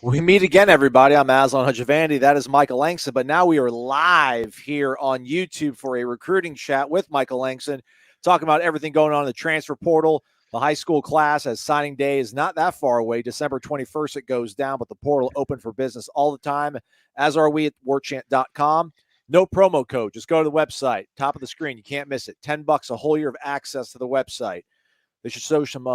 We meet again, everybody. I'm Aslan Hajavandi. That is Michael Langston. But now we are live here on YouTube for a recruiting chat with Michael Langston, talking about everything going on in the transfer portal. The high school class, as signing day is not that far away. December 21st, it goes down, but the portal open for business all the time, as are we at warchant.com. No promo code. Just go to the website. Top of the screen. You can't miss it. $10 a whole year of access to the website. They should show some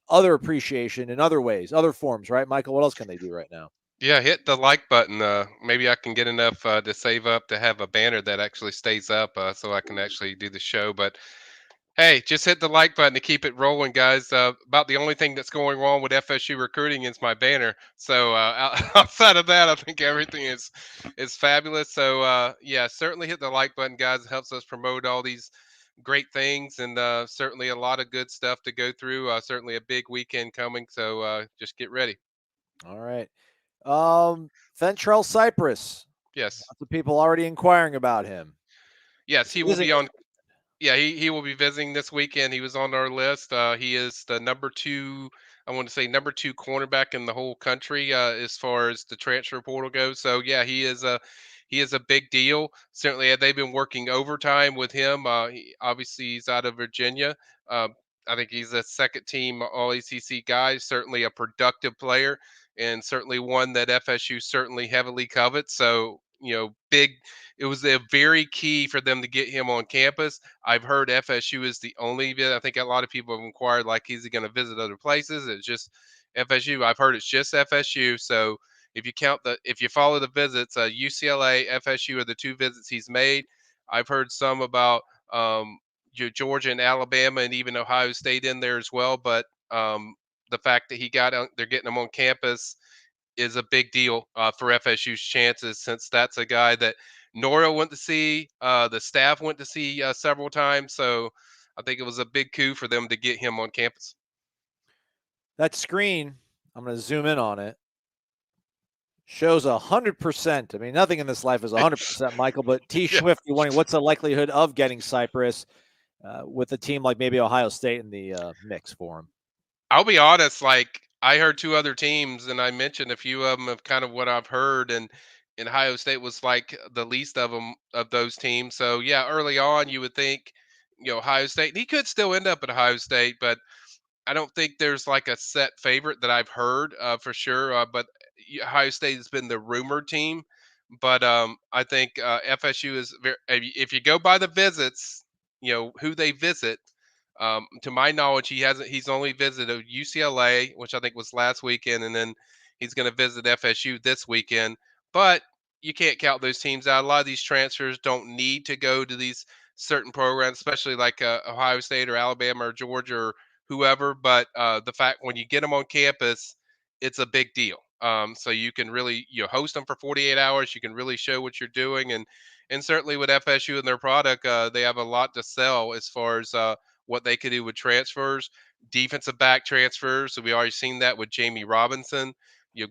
other appreciation in other ways, other forms, right, Michael? What else can they do right now? Yeah, hit the like button. Maybe I can get enough to save up to have a banner that actually stays up, so I can actually do the show. But hey, just hit the like button to keep it rolling, guys. About the only thing that's going wrong with FSU recruiting is my banner. So outside of that, I think everything is fabulous. So yeah, certainly hit the like button, guys. It helps us promote all these great things, and certainly a lot of good stuff to go through. Certainly a big weekend coming. So just get ready. All right. Fentrell Cypress. Yes. Lots of people already inquiring about him. Yes, Is he he will visiting be this on. Yeah, he will be visiting this weekend. He was on our list. He is the number two, I want to say number two cornerback in the whole country as far as the transfer portal goes. So yeah, he is a big deal. Certainly, they've been working overtime with him. Obviously, he's out of Virginia. Uh, I think he's a second team All ACC guy. Certainly a productive player, and certainly one that FSU certainly heavily covets. So big. It was a very key for them to get him on campus. I've heard FSU is the only. I think a lot of people have inquired, like, is he going to visit other places? It's just FSU. I've heard it's just FSU. So if you follow the visits, UCLA, FSU are the two visits he's made. I've heard some about Georgia and Alabama, and even Ohio State in there as well. But the fact that they're getting him on campus is a big deal for FSU's chances, since that's a guy that Nora went to see, the staff went to see several times. So I think it was a big coup for them to get him on campus. That screen, I'm going to zoom in on it, shows 100%. I mean, nothing in this life is 100%, Michael, but T. Yeah, Swift, you're wondering what's the likelihood of getting Cypress with a team like maybe Ohio State in the mix for him? I'll be honest. Like, I heard two other teams, and I mentioned a few of them of kind of what I've heard, and Ohio State was like the least of them of those teams. So yeah, early on you would think, Ohio State. And he could still end up at Ohio State, but I don't think there's like a set favorite that I've heard for sure. But Ohio State has been the rumored team. But I think FSU is very. If you go by the visits, who they visit. To my knowledge, He's only visited UCLA, which I think was last weekend, and then he's going to visit FSU this weekend. But you can't count those teams out. A lot of these transfers don't need to go to these certain programs, especially like Ohio State or Alabama or Georgia or whoever. But the fact when you get them on campus, it's a big deal. So you can really host them for 48 hours. You can really show what you're doing, and certainly with FSU and their product, they have a lot to sell as far as what they could do with transfers, defensive back transfers. So we already seen that with Jamie Robinson,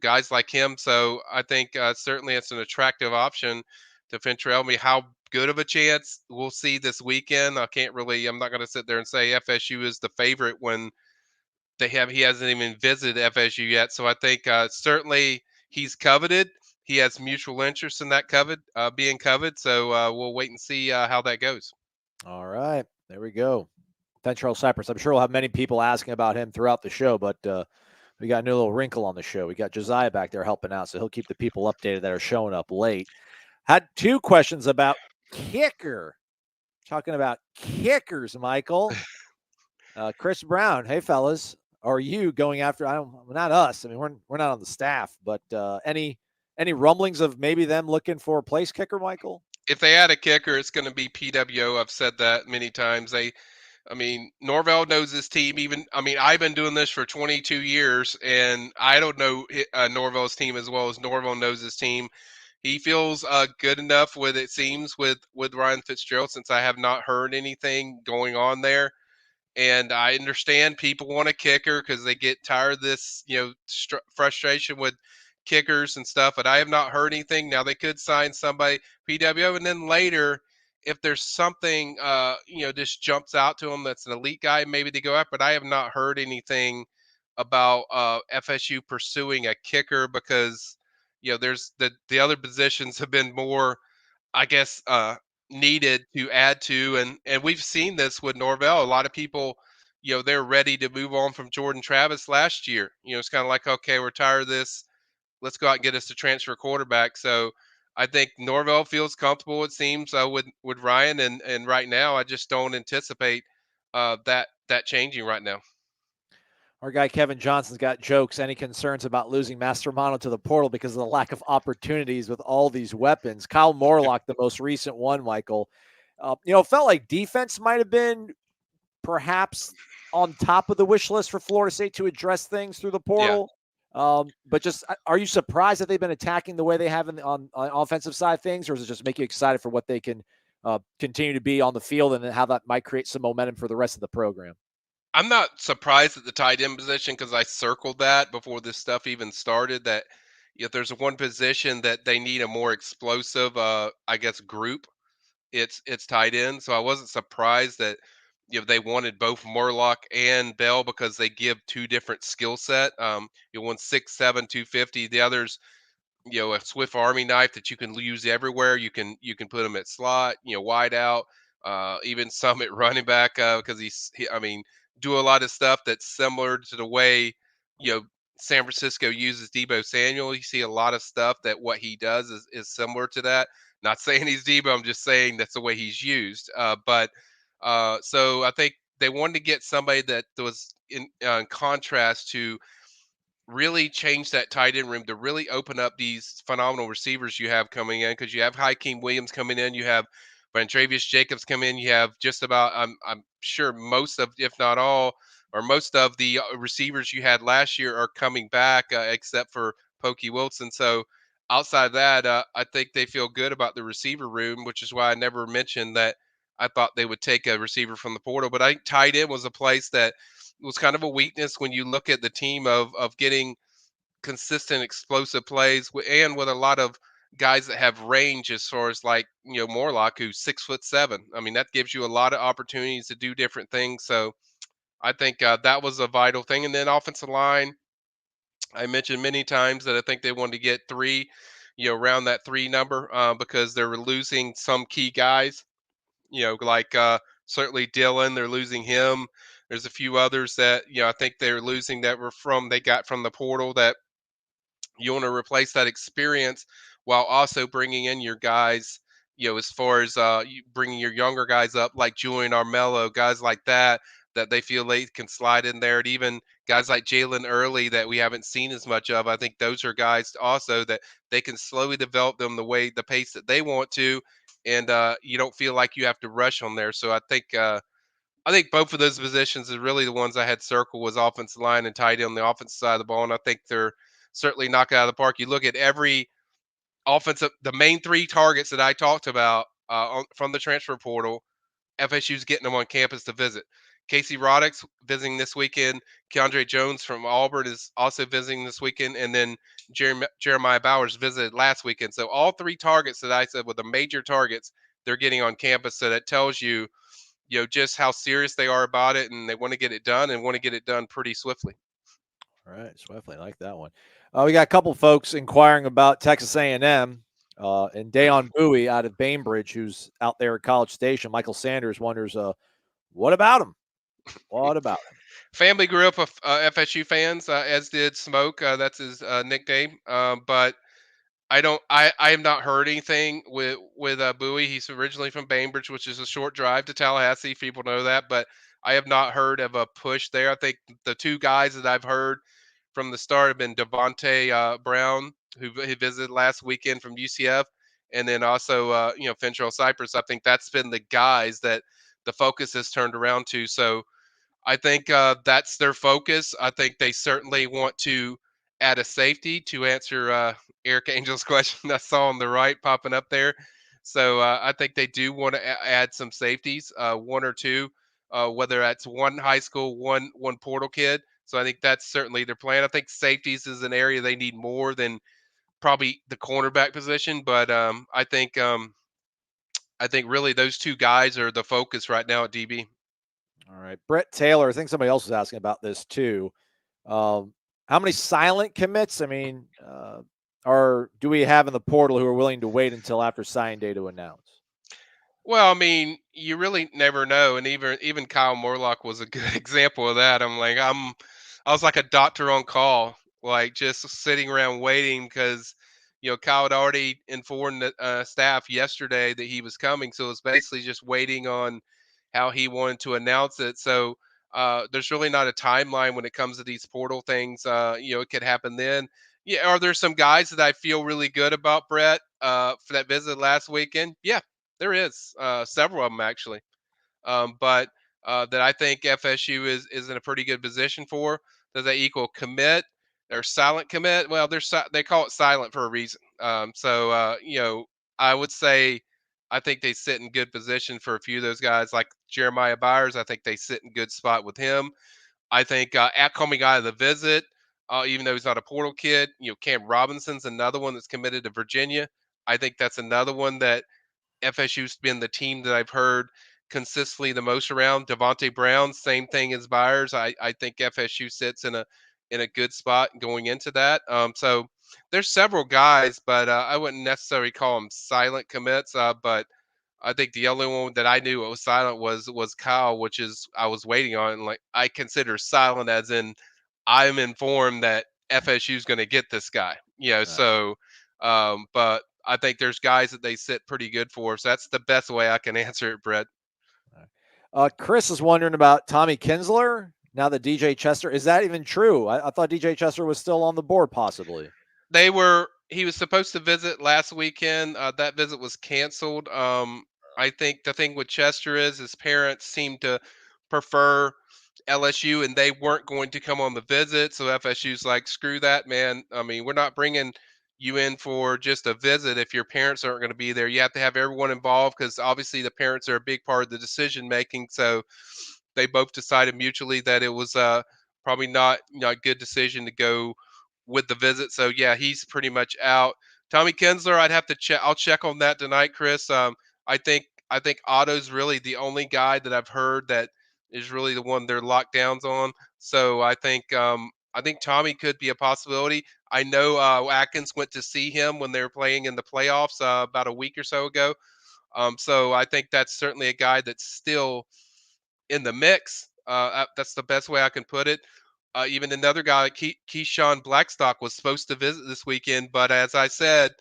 guys like him. So I think certainly it's an attractive option to Fentrell. I mean, how good of a chance we'll see this weekend? I'm not going to sit there and say FSU is the favorite when he hasn't even visited FSU yet. So I think certainly he's coveted. He has mutual interest in that being covered. So we'll wait and see how that goes. All right. There we go. Fentrell Cypress. I'm sure we'll have many people asking about him throughout the show, but we got a new little wrinkle on the show. We got Josiah back there helping out, so he'll keep the people updated that are showing up late. Had two questions about kicker. Talking about kickers, Michael. Chris Brown. Hey, fellas. Are you going after? Not us. I mean, we're not on the staff, but any rumblings of maybe them looking for a place kicker, Michael? If they add a kicker, it's going to be PWO. I've said that many times. Norvell knows his team. I've been doing this for 22 years, and I don't know Norvell's team as well as Norvell knows his team. He feels good enough with, it seems, with Ryan Fitzgerald, since I have not heard anything going on there. And I understand people want a kicker because they get tired of this, frustration with kickers and stuff. But I have not heard anything. Now they could sign somebody PWO, and then later, if there's something, just jumps out to them that's an elite guy, maybe they go up. But I have not heard anything about FSU pursuing a kicker because there's the other positions have been more, I guess, needed to add to, and we've seen this with Norvell. A lot of people, they're ready to move on from Jordan Travis last year. It's kind of like, okay, we're tired of this. Let's go out and get us a transfer quarterback. So I think Norvell feels comfortable. It seems with Ryan, and right now I just don't anticipate that changing right now. Our guy Kevin Johnson's got jokes. Any concerns about losing Mastermano to the portal because of the lack of opportunities with all these weapons? Kyle Morlock, the most recent one, Michael. Felt like defense might have been perhaps on top of the wish list for Florida State to address things through the Yeah. portal. But just, are you surprised that they've been attacking the way they have on offensive side of things, or does it just make you excited for what they can continue to be on the field and how that might create some momentum for the rest of the program? I'm not surprised at the tight end position because I circled that before this stuff even started. That if there's one position that they need a more explosive, I guess, group, it's tight end. So I wasn't surprised that they wanted both Murlock and Bell because they give two different skill set. One's 6'7", 250. The other's a Swift Army knife that you can use everywhere. You can put them at slot, wide out, even some at running back because I mean, do a lot of stuff that's similar to the way you know San Francisco uses Debo Samuel. You see a lot of stuff that what he does is similar to that. Not saying he's Debo, I'm just saying that's the way he's used. But so I think they wanted to get somebody that was in contrast to really change that tight end room to really open up these phenomenal receivers you have coming in because you have Hakeem Williams coming in, you have Travius Jacobs come in, you have just about I'm sure most of, if not all, or most of the receivers you had last year are coming back except for Pokey Wilson. So outside of that, I think they feel good about the receiver room, which is why I never mentioned that I thought they would take a receiver from the portal. But I think tight end was a place that was kind of a weakness when you look at the team of getting consistent explosive plays and with a lot of guys that have range as far as like Morlock who's 6'7". I mean that gives you a lot of opportunities to do different things. So I think that was a vital thing. And then offensive line, I mentioned many times that I think they wanted to get three, around that three number because they were losing some key guys like certainly Dylan, they're losing him. There's a few others that I think they're losing that they got from the portal that you want to replace that experience while also bringing in your guys. As far as you bringing your younger guys up like Julian Armello, guys like that that they feel they can slide in there, and even guys like Jalen Early that we haven't seen as much of. I think those are guys also that they can slowly develop them the pace that they want to, and you don't feel like you have to rush on there. So I think both of those positions are really the ones I had circled was offensive line and tight end on the offensive side of the ball, and I think they're certainly knocking out of the park. You look at every the main three targets that I talked about from the transfer portal, FSU's getting them on campus to visit. Casey Roddick's visiting this weekend. Keandre Jones from Auburn is also visiting this weekend, and then Jeremiah Bowers visited last weekend. So all three targets that I said were the major targets they're getting on campus. So that tells you, just how serious they are about it, and they want to get it done and want to get it done pretty swiftly. All right, swiftly, I like that one. We got a couple folks inquiring about Texas A&M and Dayon Bowie out of Bainbridge, who's out there at College Station. Michael Sanders wonders, what about him? What about him? Family grew up with FSU fans, as did Smoke. That's his nickname. But I have not heard anything with Bowie. He's originally from Bainbridge, which is a short drive to Tallahassee. People know that, but I have not heard of a push there. I think the two guys that I've heard from the start have been Devontae Brown, who visited last weekend from UCF, and then also Finchel Cypress. I think that's been the guys that the focus has turned around to. So I think that's their focus. I think they certainly want to add a safety to answer Eric Angel's question I saw on the right popping up there. So I think they do want to add some safeties, one or two, whether that's one high school, one portal kid. So I think that's certainly their plan. I think safeties is an area they need more than probably the cornerback position, but I think really those two guys are the focus right now at DB. All right. Brett Taylor, I think somebody else was asking about this too. How many silent commits? I mean, or do we have in the portal who are willing to wait until after signing day to announce? Well, I mean, you really never know, and even Kyle Morlock was a good example of that. I was like a doctor on call, like just sitting around waiting because Kyle had already informed the staff yesterday that he was coming, so it's basically just waiting on how he wanted to announce it. So there's really not a timeline when it comes to these portal things. It could happen then. Yeah, are there some guys that I feel really good about, Brett, for that visit last weekend? Yeah, there is several of them actually, but that I think FSU is in a pretty good position for. Does that equal commit or silent commit? Well, they call it silent for a reason. I would say I think they sit in good position for a few of those guys, like Jeremiah Byers. I think they sit in good spot with him. I think at coming out of the visit, even though he's not a portal kid, Cam Robinson's another one that's committed to Virginia. I think that's another one that FSU's been the team that I've heard consistently the most around. Devontae Brown, same thing as Byers. I think FSU sits in a good spot going into that. So there's several guys, but I wouldn't necessarily call them silent commits. But I think the only one that I knew was silent was Kyle, which is I was waiting on. Like I consider silent as in I'm informed that FSU is going to get this guy. Right. But I think there's guys that they sit pretty good for. So that's the best way I can answer it, Brett. Right. Chris is wondering about Tommy Kinsler. Now that DJ Chester, is that even true? I thought DJ Chester was still on the board, possibly. He was supposed to visit last weekend. That visit was canceled. I think the thing with Chester is his parents seem to prefer LSU, and they weren't going to come on the visit. So FSU's like, screw that, man. I mean, we're not bringing you in for just a visit if your parents aren't going to be there. You have to have everyone involved because obviously the parents are a big part of the decision making. So they both decided mutually that it was probably not a good decision to go with the visit. So yeah, he's pretty much out. Tommy Kinsler, I'd have to check. I'll check on that tonight, Chris. I think Otto's really the only guy that I've heard that is really the one they're locked downs on. So I think Tommy could be a possibility. I know Atkins went to see him when they were playing in the playoffs about a week or so ago. So I think that's certainly a guy that's still in the mix. That's the best way I can put it. Even another guy, Keyshawn Blackstock, was supposed to visit this weekend, but as I said,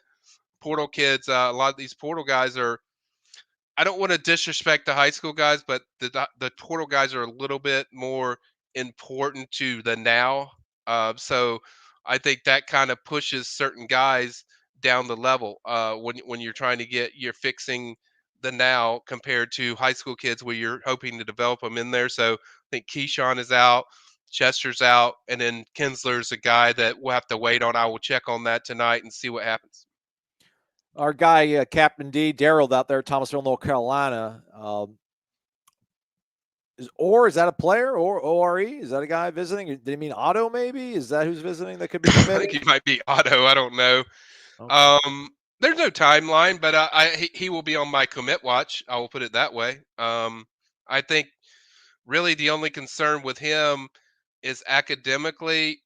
portal kids, a lot of these portal guys are. I don't want to disrespect the high school guys, but the portal guys are a little bit more important to the now. So I think that kind of pushes certain guys down the level when you're trying to you're fixing the now compared to high school kids where you're hoping to develop them in there. So I think Keyshawn is out, Chester's out, and then Kinsler's a guy that we'll have to wait on. I will check on that tonight and see what happens. Our guy, Captain D, Daryl, out there, Thomasville, North Carolina. Is that a player or ORE? Is that a guy visiting? Did he mean Otto? Maybe is that who's visiting that could be I think committing? he might be Otto. I don't know. Okay. There's no timeline, but he will be on my commit watch. I will put it that way. I think really the only concern with him is academically.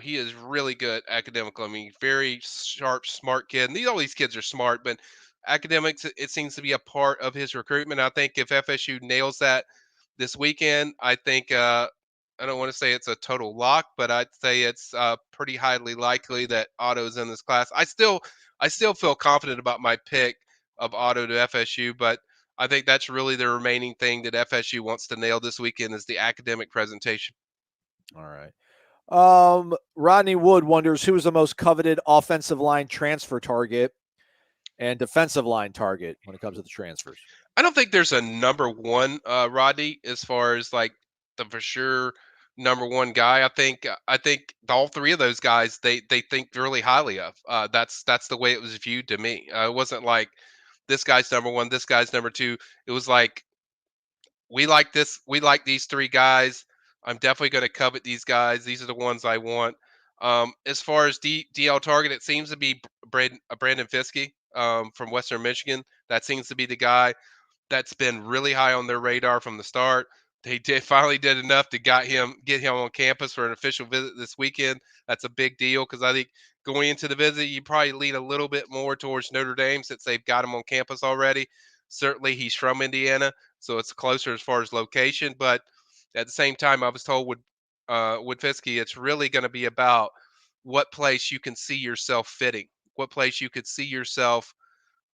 He is really good academically. I mean, very sharp, smart kid. And all these kids are smart, but academics, it seems to be a part of his recruitment. I think if FSU nails that this weekend, I think I don't want to say it's a total lock, but I'd say it's pretty highly likely that Otto's in this class. I still feel confident about my pick of Otto to FSU, but I think that's really the remaining thing that FSU wants to nail this weekend is the academic presentation. All right. Rodney Wood wonders who is the most coveted offensive line transfer target and defensive line target when it comes to the transfers. I don't think there's a number one, Rodney, as far as like the for sure number one guy. I think all three of those guys they think really highly of. That's the way it was viewed to me. It wasn't like this guy's number one, this guy's number two. It was like we like this, we like these three guys. I'm definitely going to covet these guys. These are the ones I want. As far as DL target, it seems to be Brandon Fiske from Western Michigan. That seems to be the guy that's been really high on their radar from the start. they did enough to get him on campus for an official visit this weekend. That's a big deal because I think going into the visit, you probably lean a little bit more towards Notre Dame since they've got him on campus already. Certainly, he's from Indiana, so it's closer as far as location. But at the same time, I was told with Fiske, it's really going to be about what place you can see yourself fitting, what place you could see yourself.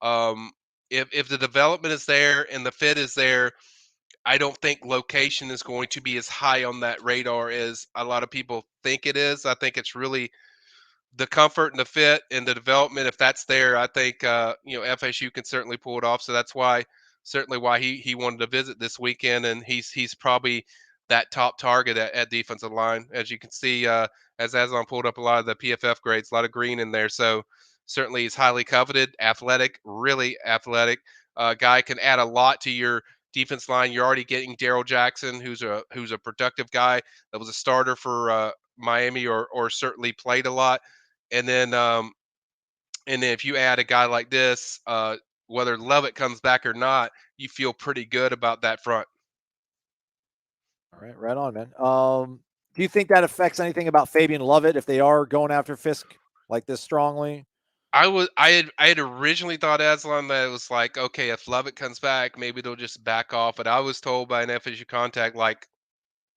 Um, if the development is there and the fit is there, I don't think location is going to be as high on that radar as a lot of people think it is. I think it's really the comfort and the fit and the development. If that's there, I think FSU can certainly pull it off. So that's why certainly why he wanted to visit this weekend, and he's probably that top target at defensive line. As you can see, as Aslan pulled up a lot of the PFF grades, a lot of green in there. So certainly he's highly coveted, athletic, really athletic. Guy can add a lot to your defense line. You're already getting Daryl Jackson, who's a productive guy that was a starter for Miami or certainly played a lot. And then if you add a guy like this, whether Lovett comes back or not, you feel pretty good about that front. All right, right on, man. Do you think that affects anything about Fabian Lovett if they are going after Fisk like this strongly? I had originally thought Aslan that it was like, okay, if Lovett comes back, maybe they'll just back off. But I was told by an FSU contact like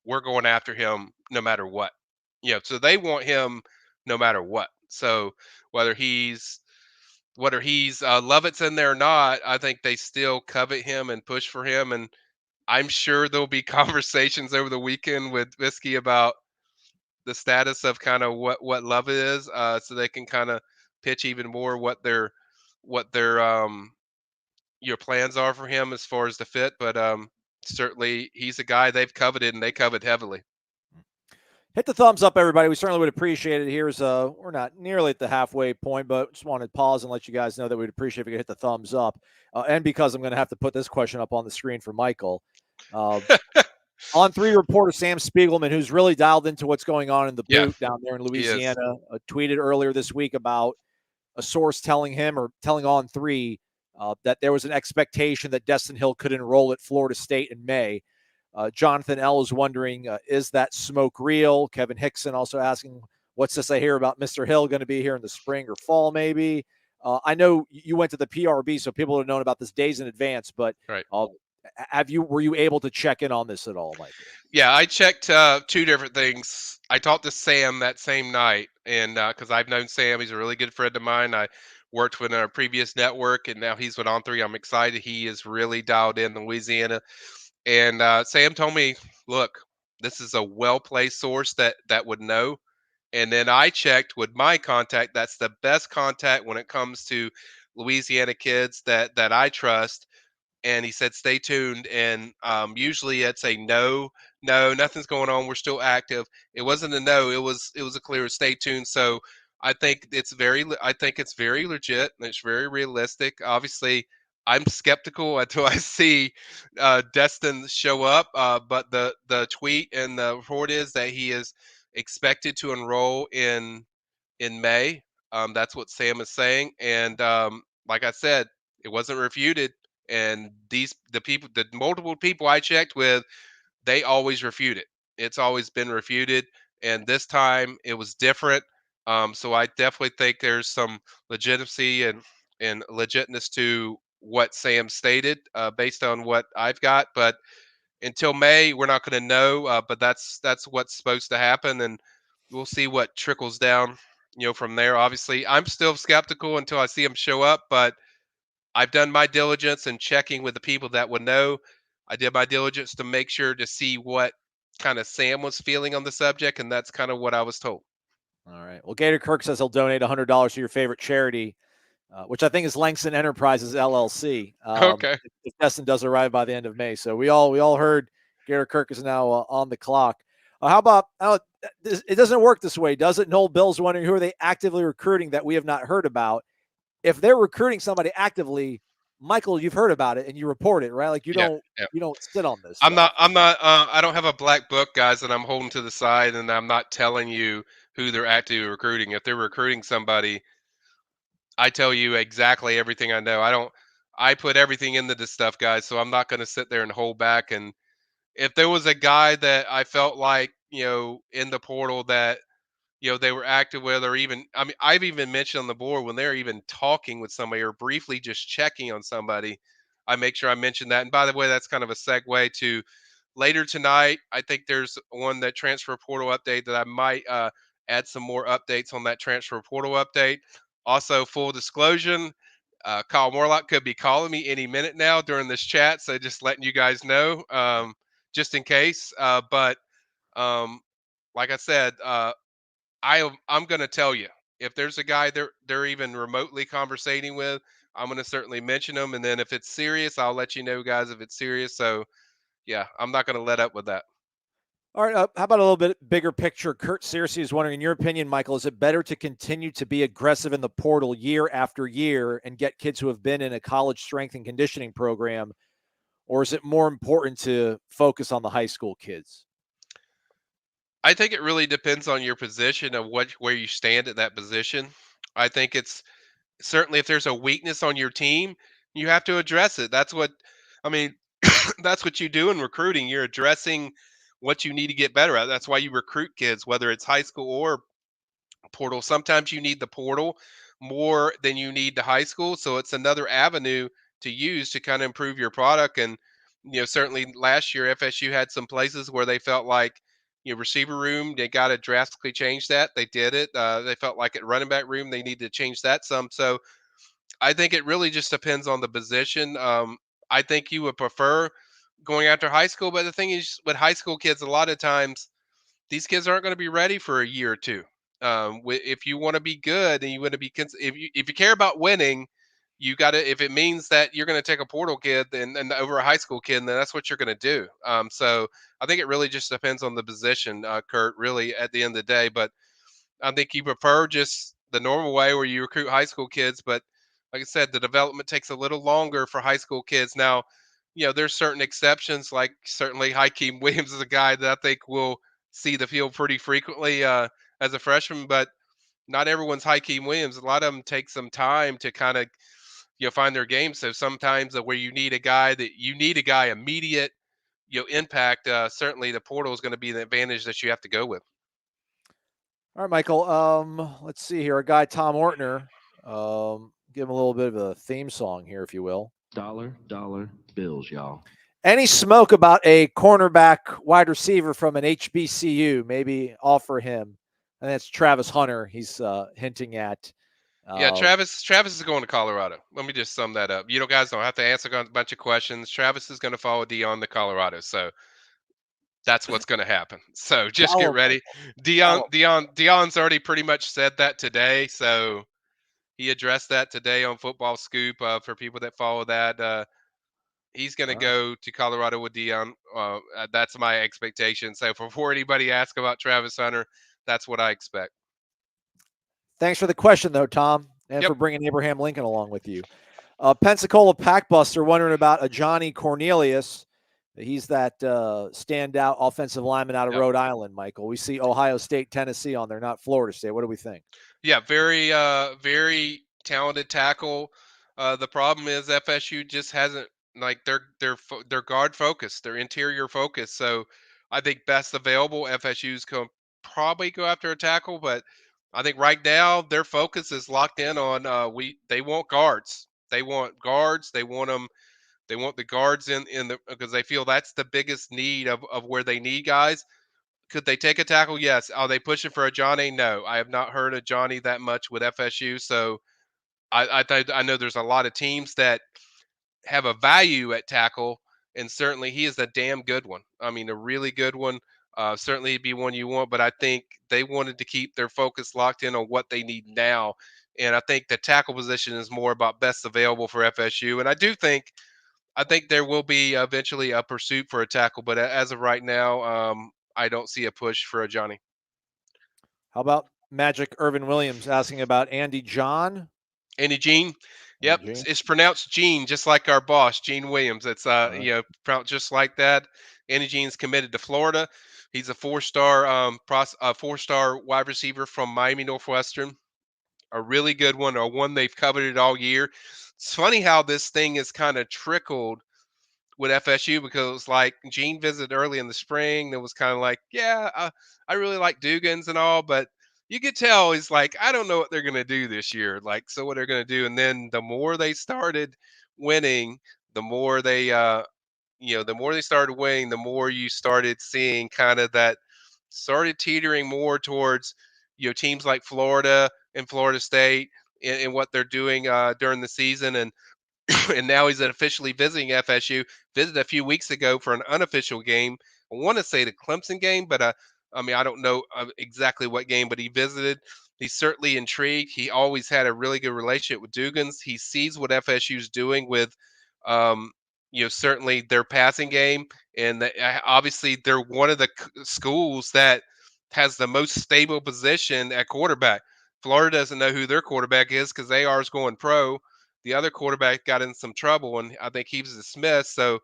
we're going after him no matter what. So they want him no matter what. So whether he's Lovett's in there or not, I think they still covet him and push for him. And I'm sure there'll be conversations over the weekend with Visky about the status of kind of what Lovett is, so they can kind of pitch even more what their your plans are for him as far as the fit. But certainly he's a guy they've coveted and they covet heavily. Hit the thumbs up, everybody. We certainly would appreciate it. Here's we're not nearly at the halfway point, but just wanted to pause and let you guys know that we'd appreciate if you could hit the thumbs up. And because I'm going to have to put this question up on the screen for Michael. On 3 reporter Sam Spiegelman, who's really dialed into what's going on in the Yeah, boot down there in he is. Louisiana, tweeted earlier this week about a source telling him or telling On 3 that there was an expectation that Destin Hill could enroll at Florida State in May. Jonathan L. is wondering, is that smoke real? Kevin Hickson also asking, what's this I hear about Mr. Hill going to be here in the spring or fall maybe? I know you went to the PRB, so people have known about this days in advance, but Right. were you able to check in on this at all, Michael? Yeah, I checked 2 different things. I talked to Sam that same night, and because I've known Sam, he's a really good friend of mine. I worked with our previous network, and now he's with On Three. I'm excited. He is really dialed in Louisiana, and Sam told me, "Look, this is a well-placed source that would know." And then I checked with my contact. That's the best contact when it comes to Louisiana kids that I trust, and he said, "Stay tuned." And usually it's a no, no, nothing's going on. We're still active. It wasn't a no. It was a clear stay tuned. So I think it's very legit and it's very realistic. Obviously, I'm skeptical until I see Destin show up. But the tweet and the report is that he is expected to enroll in May. That's what Sam is saying, and like I said, it wasn't refuted. And the multiple people I checked with, they always refute it. It's always been refuted, and this time it was different. So I definitely think there's some legitimacy and legitness to what Sam stated, based on what I've got. But until May, we're not going to know. But that's what's supposed to happen, and we'll see what trickles down, from there. Obviously, I'm still skeptical until I see him show up, but I've done my diligence and checking with the people that would know. I did my diligence to make sure to see what kind of Sam was feeling on the subject, and that's kind of what I was told. All right. Well, Gator Kirk says he'll donate $100 to your favorite charity, which I think is Langston Enterprises LLC. Okay. If Destin does arrive by the end of May, so we all heard Gator Kirk is now on the clock. How about it doesn't work this way, does it? Noel Bill's wondering, who are they actively recruiting that we have not heard about? If they're recruiting somebody actively, Michael, you've heard about it and you report it, right? Like Yeah. Yeah. you don't sit on this I'm stuff. not. I'm not. I don't have a black book, guys, that I'm holding to the side, and I'm not telling you who they're actively recruiting. If they're recruiting somebody, I tell you exactly everything I know. I don't. I put everything into this stuff, guys. So I'm not going to sit there and hold back if there was a guy that I felt like, in the portal that, they were active with, or even, I mean, I've even mentioned on the board when they're even talking with somebody or briefly just checking on somebody, I make sure I mention that. And by the way, that's kind of a segue to later tonight. I think there's one that transfer portal update that I might add some more updates on that transfer portal update. Also, full disclosure, Kyle Morlock could be calling me any minute now during this chat, so just letting you guys know, just in case. But like I said, I'm going to tell you if there's a guy they're even remotely conversating with, I'm going to certainly mention them, and then if it's serious, I'll let you know, guys, if it's serious. So yeah, I'm not going to let up with that. All right. How about a little bit bigger picture? Kurt Searcy is wondering, in your opinion, Michael, is it better to continue to be aggressive in the portal year after year and get kids who have been in a college strength and conditioning program, or is it more important to focus on the high school kids? I think it really depends on your position of where you stand at that position. I think it's certainly if there's a weakness on your team, you have to address it. That's what I mean. That's what you do in recruiting. You're addressing what you need to get better at. That's why you recruit kids, whether it's high school or portal. Sometimes you need the portal more than you need the high school. So it's another avenue to use to kind of improve your product. And, certainly last year, FSU had some places where they felt like, receiver room, they got to drastically change that. They did it. They felt like at running back room, they need to change that some. So I think it really just depends on the position. I think you would prefer going after high school, but the thing is, with high school kids, a lot of times these kids aren't going to be ready for a year or two. If you want to be good and you want to be, if you care about winning, you got to. If it means that you're going to take a portal kid and over a high school kid, then that's what you're going to do. So I think it really just depends on the position, Kurt. Really, at the end of the day, but I think you prefer just the normal way where you recruit high school kids, but like I said, the development takes a little longer for high school kids. Now, there's certain exceptions, like certainly Hakeem Williams is a guy that I think will see the field pretty frequently as a freshman, but not everyone's Hakeem Williams. A lot of them take some time to kind of find their game. So sometimes where you need a guy immediate impact. Certainly, the portal is going to be the advantage that you have to go with. All right, Michael. Let's see here. Our guy Tom Ortner. Give him a little bit of a theme song here, if you will. Dollar bills, y'all. Any smoke about a cornerback wide receiver from an HBCU? Maybe offer him. And that's Travis Hunter. He's hinting at. Yeah, Travis is going to Colorado. Let me just sum that up. Guys don't have to answer a bunch of questions. Travis is going to follow Dion to Colorado. So that's what's going to happen. So just get Follow ready. Follow. Dion's already pretty much said that today. So he addressed that today on Football Scoop for people that follow that. He's going to go to Colorado with Dion. That's my expectation. So before anybody asks about Travis Hunter, that's what I expect. Thanks for the question, though, Tom, and for bringing Abraham Lincoln along with you. Pensacola Packbuster wondering about a Johnny Cornelius. He's that standout offensive lineman out of Rhode Island, Michael. We see Ohio State, Tennessee on there, not Florida State. What do we think? Yeah, very talented tackle. The problem is FSU just hasn't they're guard focused, they're interior focused. So I think best available FSU's can probably go after a tackle, but I think right now their focus is locked in on they want guards. They want guards. They want them. They want the guards in the because they feel that's the biggest need of where they need guys. Could they take a tackle? Yes. Are they pushing for a Johnny? No. I have not heard of Johnny that much with FSU. So I know there's a lot of teams that have a value at tackle, and certainly he is a damn good one. I mean, a really good one. Certainly he'd be one you want, but I think they wanted to keep their focus locked in on what they need now. And I think the tackle position is more about best available for FSU. And I think there will be eventually a pursuit for a tackle, but as of right now, I don't see a push for a Johnny. How about Magic Irvin Williams asking about Andy John? Andy Jean. Yep, it's pronounced Gene, just like our boss, Gene Williams. It's pronounced just like that. Andy Jean's committed to Florida. He's a four-star wide receiver from Miami Northwestern. A really good one, or one they've coveted all year. It's funny how this thing has kind of trickled with FSU because it was like Gene visited early in the spring. It was kind of like, yeah, I really like Dugans and all, but you could tell he's like, I don't know what they're going to do this year. Like, so what they're going to do. And then the more they started winning, the more they, the more they started winning, the more you started seeing kind of that started teetering more towards, teams like Florida and Florida State in what they're doing during the season. And and now he's officially visiting FSU. Visited a few weeks ago for an unofficial game. I want to say the Clemson game, but I mean, I don't know exactly what game, but he visited. He's certainly intrigued. He always had a really good relationship with Dugans. He sees what FSU's doing with, um, certainly their passing game, and obviously they're one of the schools that has the most stable position at quarterback. Florida doesn't know who their quarterback is because AR is going pro. The other quarterback got in some trouble, and I think he was dismissed. So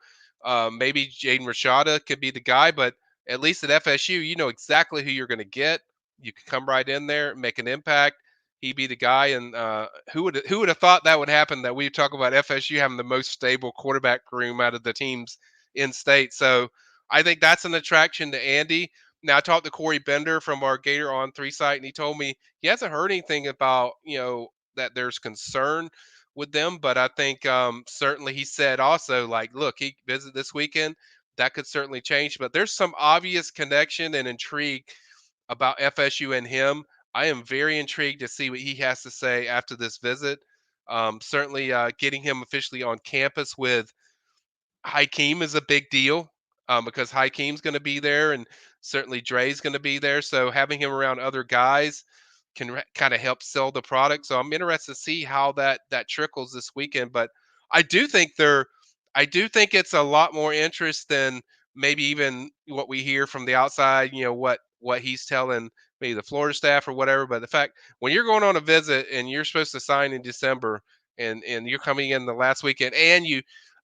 maybe Jaden Rashada could be the guy, but at least at FSU, you know exactly who you're going to get. You can come right in there, make an impact. He'd be the guy, and who would have thought that would happen? That we talk about FSU having the most stable quarterback room out of the teams in state. So I think that's an attraction to Andy. Now I talked to Corey Bender from our Gator on 3 site, and he told me he hasn't heard anything about that there's concern with them. But I think certainly he said also like, look, he visited this weekend. That could certainly change. But there's some obvious connection and intrigue about FSU and him. I am very intrigued to see what he has to say after this visit. Certainly getting him officially on campus with Hakeem is a big deal because Hakeem's going to be there, and certainly Dre's going to be there. So having him around other guys can kind of help sell the product. So I'm interested to see how that trickles this weekend. But I do think I do think it's a lot more interest than maybe even what we hear from the outside. What he's telling maybe the Florida staff or whatever. But the fact when you're going on a visit and you're supposed to sign in December and you're coming in the last weekend and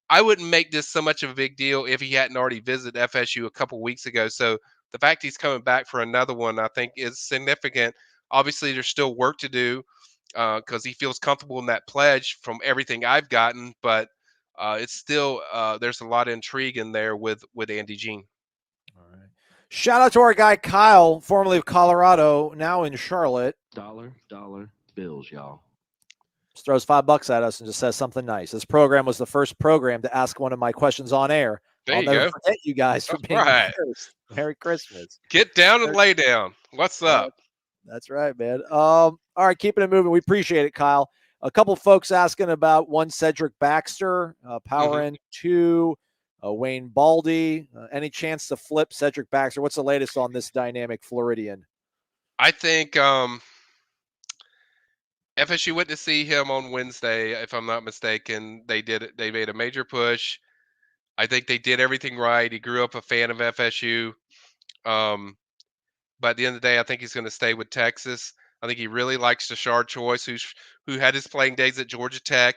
I wouldn't make this so much of a big deal if he hadn't already visited FSU a couple weeks ago. So the fact he's coming back for another one, I think, is significant. Obviously, there's still work to do because he feels comfortable in that pledge from everything I've gotten, but it's still there's a lot of intrigue in there with Andy Jean. All right. Shout out to our guy Kyle, formerly of Colorado, now in Charlotte. Dollar bills, y'all. Just throws $5 at us and just says something nice. This program was the first program to ask one of my questions on air. There I'll you never go. forget you guys for That's being right. first. Merry Christmas. Get down and lay down. What's up? That's right, man. All right, keeping it moving. We appreciate it, Kyle. A couple folks asking about one Cedric Baxter, Power End 2, Wayne Baldy. Any chance to flip Cedric Baxter? What's the latest on this dynamic Floridian? I think FSU went to see him on Wednesday, if I'm not mistaken. They did it. They made a major push. I think they did everything right. He grew up a fan of FSU. But at the end of the day, I think he's going to stay with Texas. I think he really likes Tashard Choice, who had his playing days at Georgia Tech,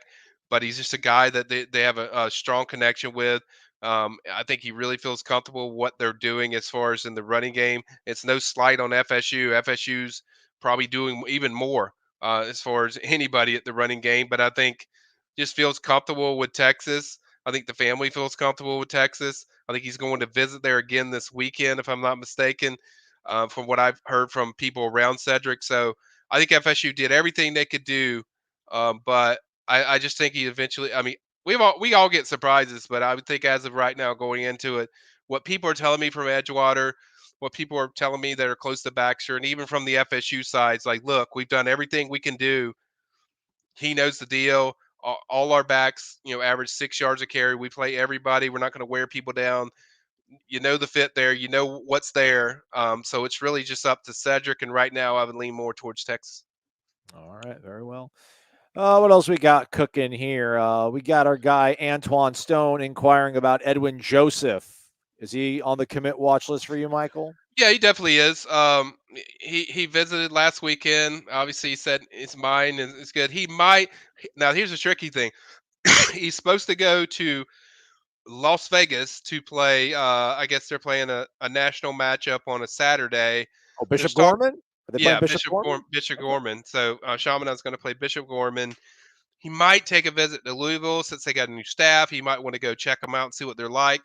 but he's just a guy that they have a strong connection with. I think he really feels comfortable what they're doing as far as in the running game. It's no slight on FSU. FSU's probably doing even more as far as anybody at the running game, but I think just feels comfortable with Texas. I think the family feels comfortable with Texas. I think he's going to visit there again this weekend, if I'm not mistaken, from what I've heard from people around Cedric. So I think FSU did everything they could do, but I just think he eventually. I mean, we all get surprises, but I would think as of right now, going into it, what people are telling me from Edgewater, what people are telling me that are close to Baxter, and even from the FSU sides, like, look, we've done everything we can do. He knows the deal. All our backs, average 6 yards a carry. We play everybody. We're not going to wear people down. You know the fit there. You know what's there. So it's really just up to Cedric. And right now, I would lean more towards Texas. All right, very well. What else we got cooking here? We got our guy Antoine Stone inquiring about Edwin Joseph. Is he on the commit watch list for you, Michael? Yeah, he definitely is. He visited last weekend. Obviously, he said it's mine and it's good. He might. Now, here's the tricky thing. He's supposed to go to Las Vegas to play. I guess they're playing a national matchup on a Saturday. Oh, Bishop Gorman? Are they playing Yeah, Bishop Gorman? Bishop Gorman. So Chaminade's going to play Bishop Gorman. He might take a visit to Louisville since they got a new staff. He might want to go check them out and see what they're like.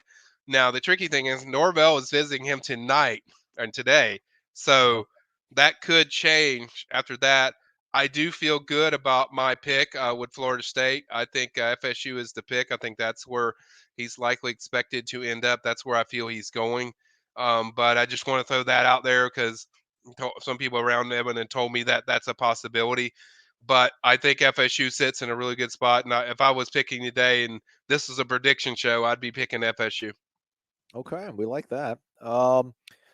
Now, the tricky thing is Norvell is visiting him tonight and today. So that could change after that. I do feel good about my pick with Florida State. I think FSU is the pick. I think that's where he's likely expected to end up. That's where I feel he's going. But I just want to throw that out there because some people around Evan told me that that's a possibility. But I think FSU sits in a really good spot. And if I was picking today and this is a prediction show, I'd be picking FSU. Okay, we like that.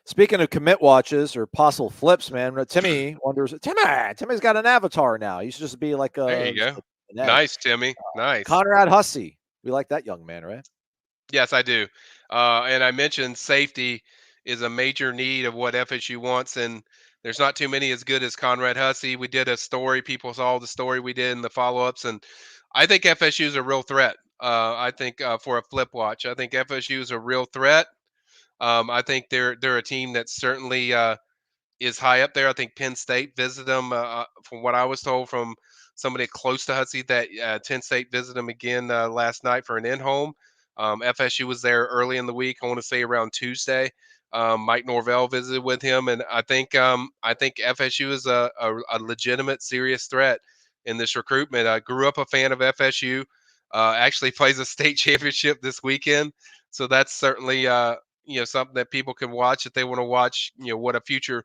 Speaking of commit watches or possible flips, man, Timmy wonders. Timmy's got an avatar now. He used to just be like There you go. Nice, Timmy. Nice. Conrad Hussey. We like that young man, right? Yes, I do. And I mentioned safety is a major need of what FSU wants, and there's not too many as good as Conrad Hussey. We did a story. People saw the story we did in the follow-ups, and I think FSU is a real threat. I think for a flip watch, I think FSU is a real threat. I think they're a team that certainly is high up there. I think Penn State visited them. From what I was told from somebody close to Hussey, that Penn State visited them again last night for an in-home. FSU was there early in the week. I want to say around Tuesday. Mike Norvell visited with him, and I think FSU is a legitimate, serious threat in this recruitment. I grew up a fan of FSU. Actually plays a state championship this weekend, so that's certainly something that people can watch if they want to watch. What a future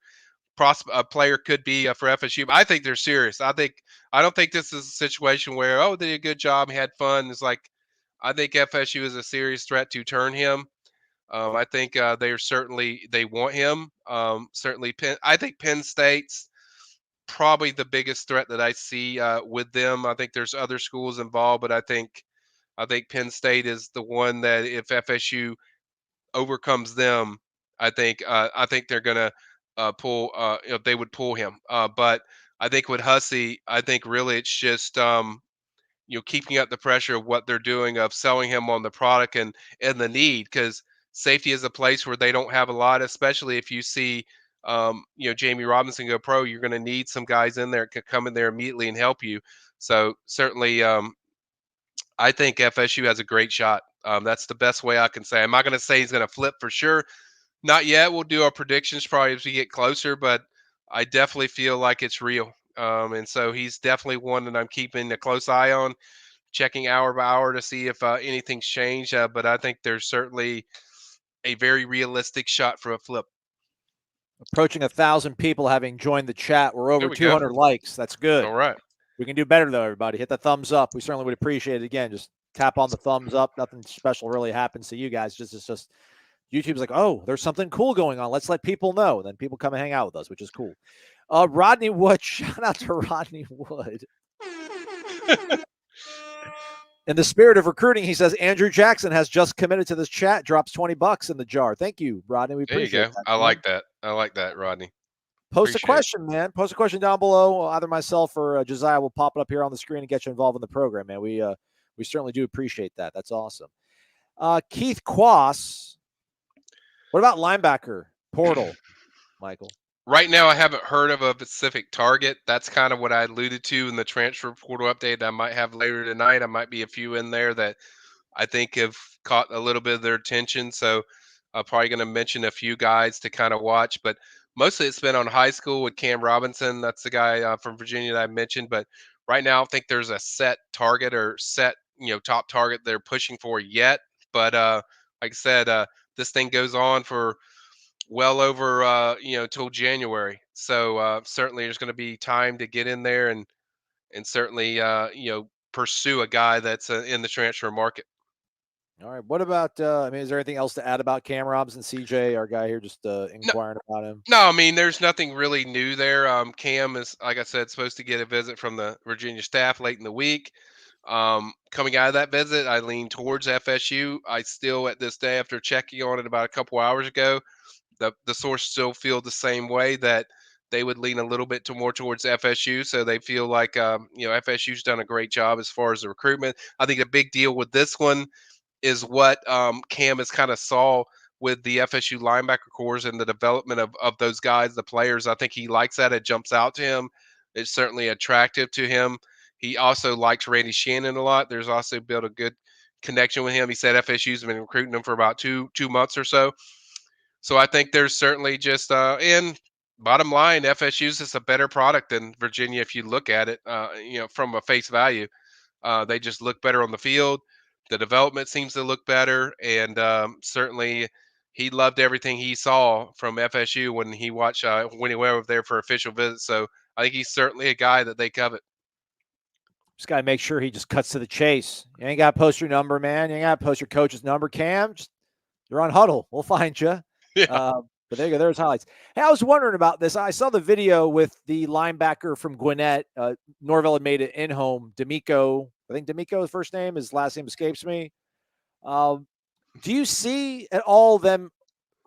a player could be for FSU. But I think they're serious. I don't think this is a situation where they did a good job, had fun. It's like I think FSU is a serious threat to turn him. I think they want him. Certainly, I think Penn State's probably the biggest threat that I see with them. I think there's other schools involved, but I think Penn State is the one that if FSU overcomes them, I think they're gonna pull. They would pull him. But I think with Hussey, I think really it's just keeping up the pressure of what they're doing of selling him on the product and the need, because safety is a place where they don't have a lot, especially if you see Jamie Robinson go pro. You're going to need some guys in there that could come in there immediately and help you. So certainly I think FSU has a great shot. That's the best way I can say. I'm not going to say he's going to flip for sure. Not yet. We'll do our predictions probably as we get closer, but I definitely feel like it's real. And so he's definitely one that I'm keeping a close eye on, checking hour by hour to see if anything's changed. But I think there's certainly a very realistic shot for a flip. Approaching 1,000 people having joined the chat. We're over 200 likes. That's good. All right. We can do better, though, everybody. Hit the thumbs up. We certainly would appreciate it. Again, just tap on the thumbs up. Nothing special really happens to you guys. It's just YouTube's like, oh, there's something cool going on. Let's let people know. Then people come and hang out with us, which is cool. Rodney Wood. Shout out to Rodney Wood. In the spirit of recruiting, he says Andrew Jackson has just committed to this chat. Drops $20 in the jar. Thank you, Rodney. We appreciate There you go. that. I like that. I like that, Rodney. Post a question, man. Post a question down below. Either myself or Josiah will pop it up here on the screen and get you involved in the program, man. We certainly do appreciate that. That's awesome. Keith Quass. What about linebacker portal, Michael? Right now, I haven't heard of a specific target. That's kind of what I alluded to in the transfer portal update that I might have later tonight. I might be a few in there that I think have caught a little bit of their attention. So I'm probably going to mention a few guys to kind of watch, but mostly it's been on high school with Cam Robinson. That's the guy from Virginia that I mentioned. But right now, I don't think there's a set target or set, top target they're pushing for yet. But like I said, this thing goes on for well over, till January. So certainly there's going to be time to get in there and certainly, pursue a guy that's in the transfer market. All right. What about, is there anything else to add about Cam Robinson, CJ, our guy here, just inquiring about him? No, I mean, there's nothing really new there. Cam is, like I said, supposed to get a visit from the Virginia staff late in the week. Coming out of that visit, I lean towards FSU. I still, at this day, after checking on it about a couple hours ago, the source still feel the same way, that they would lean a little bit more towards FSU. So they feel like, FSU's done a great job as far as the recruitment. I think a big deal with this one is what Cam has kind of saw with the FSU linebacker cores and the development of those guys, the players. I think he likes that. It jumps out to him. It's certainly attractive to him. He also likes Randy Shannon a lot. There's also built a good connection with him. He said FSU's been recruiting him for about two months or so. So I think there's certainly just and bottom line, FSU's is a better product than Virginia if you look at it, from a face value. They just look better on the field. The development seems to look better, and certainly he loved everything he saw from FSU when he watched when he went over there for official visits. So I think he's certainly a guy that they covet. Just got to make sure he just cuts to the chase. You ain't got to post your number, man. You ain't got to post your coach's number, Cam. Just, you're on Huddle. We'll find you. Yeah. But there you go. There's highlights. Hey, I was wondering about this. I saw the video with the linebacker from Gwinnett. Norvell had made it in-home. D'Amico. I think D'Amico's first name. His last name escapes me. Do you see at all them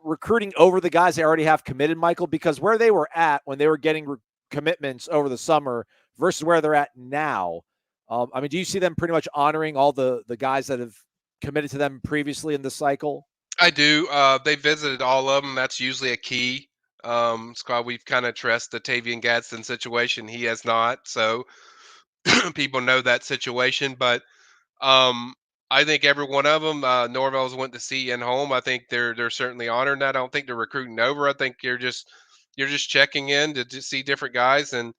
recruiting over the guys they already have committed, Michael? Because where they were at when they were getting commitments over the summer versus where they're at now, I mean, do you see them pretty much honoring all the guys that have committed to them previously in this cycle? I do. They visited all of them. That's usually a key. Squad, we've kind of addressed the Tavian Gadsden situation. He has not. So people know that situation. But I think every one of them, Norvell's went to see in home. I think they're certainly honoring that. I don't think they're recruiting over. I think you're just checking in to just see different guys and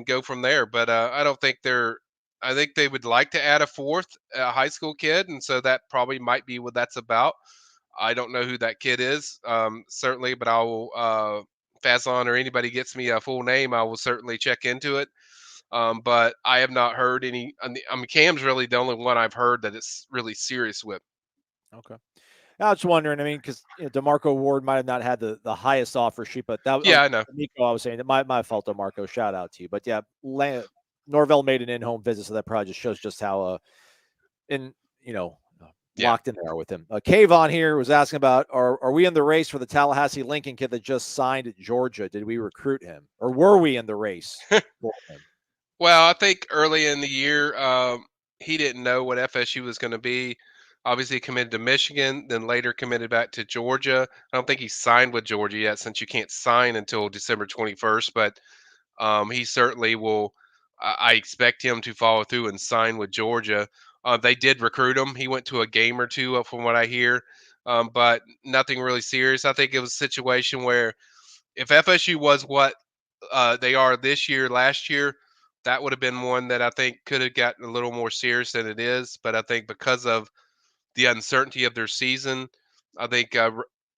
go from there. But I don't think they're. I think they would like to add a fourth high school kid, and so that probably might be what that's about. I don't know who that kid is, certainly, but I will. Fazon or anybody gets me a full name, I will certainly check into it. But I have not heard any. I mean, Cam's really the only one I've heard that it's really serious with. Okay. I was wondering, I mean, because DeMarco Ward might have not had the highest offer sheet, but that Yeah, I know. Nico, I was saying that my fault, DeMarco. Shout out to you. But yeah, Norvell made an in-home visit, so that probably just shows just how in locked in there with him. Kayvon here was asking about are we in the race for the Tallahassee Lincoln kid that just signed at Georgia? Did we recruit him, or were we in the race for him? Well, I think early in the year, he didn't know what FSU was going to be. Obviously, he committed to Michigan, then later committed back to Georgia. I don't think he signed with Georgia yet, since you can't sign until December 21st. But he certainly will. I expect him to follow through and sign with Georgia. They did recruit him. He went to a game or two, from what I hear, but nothing really serious. I think it was a situation where if FSU was what they are this year, last year, that would have been one that I think could have gotten a little more serious than it is. But I think because of the uncertainty of their season, I think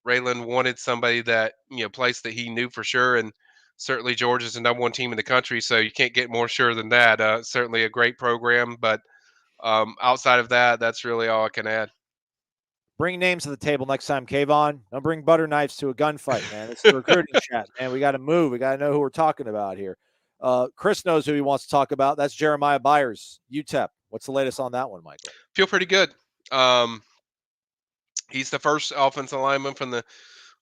Raylan wanted somebody that place that he knew for sure, and certainly Georgia's the number one team in the country, so you can't get more sure than that. Certainly a great program, but outside of that, that's really all I can add. Bring names to the table next time, Kayvon. Don't bring butter knives to a gunfight, man. It's the recruiting chat, man. We got to move. We got to know who we're talking about here. Chris knows who he wants to talk about. That's Jeremiah Byers, UTEP. What's the latest on that one, Michael? Feel pretty good. He's the first offensive lineman from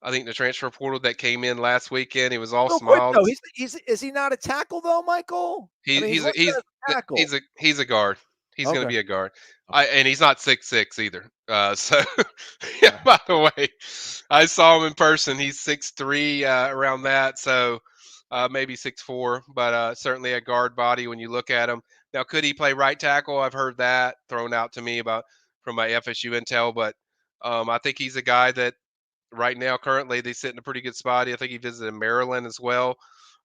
I think the transfer portal that came in last weekend. He was all Real quick smiles. though, is he not a tackle though, Michael? He's a guard. He's going to Okay. be a guard. Okay. And he's not 6'6" either. So yeah, by the way, I saw him in person. He's 6'3", around that. So maybe 6'4", but certainly a guard body when you look at him. Now, could he play right tackle? I've heard that thrown out to me from my FSU intel, but I think he's a guy that right now, currently, they sit in a pretty good spot. I think he visited Maryland as well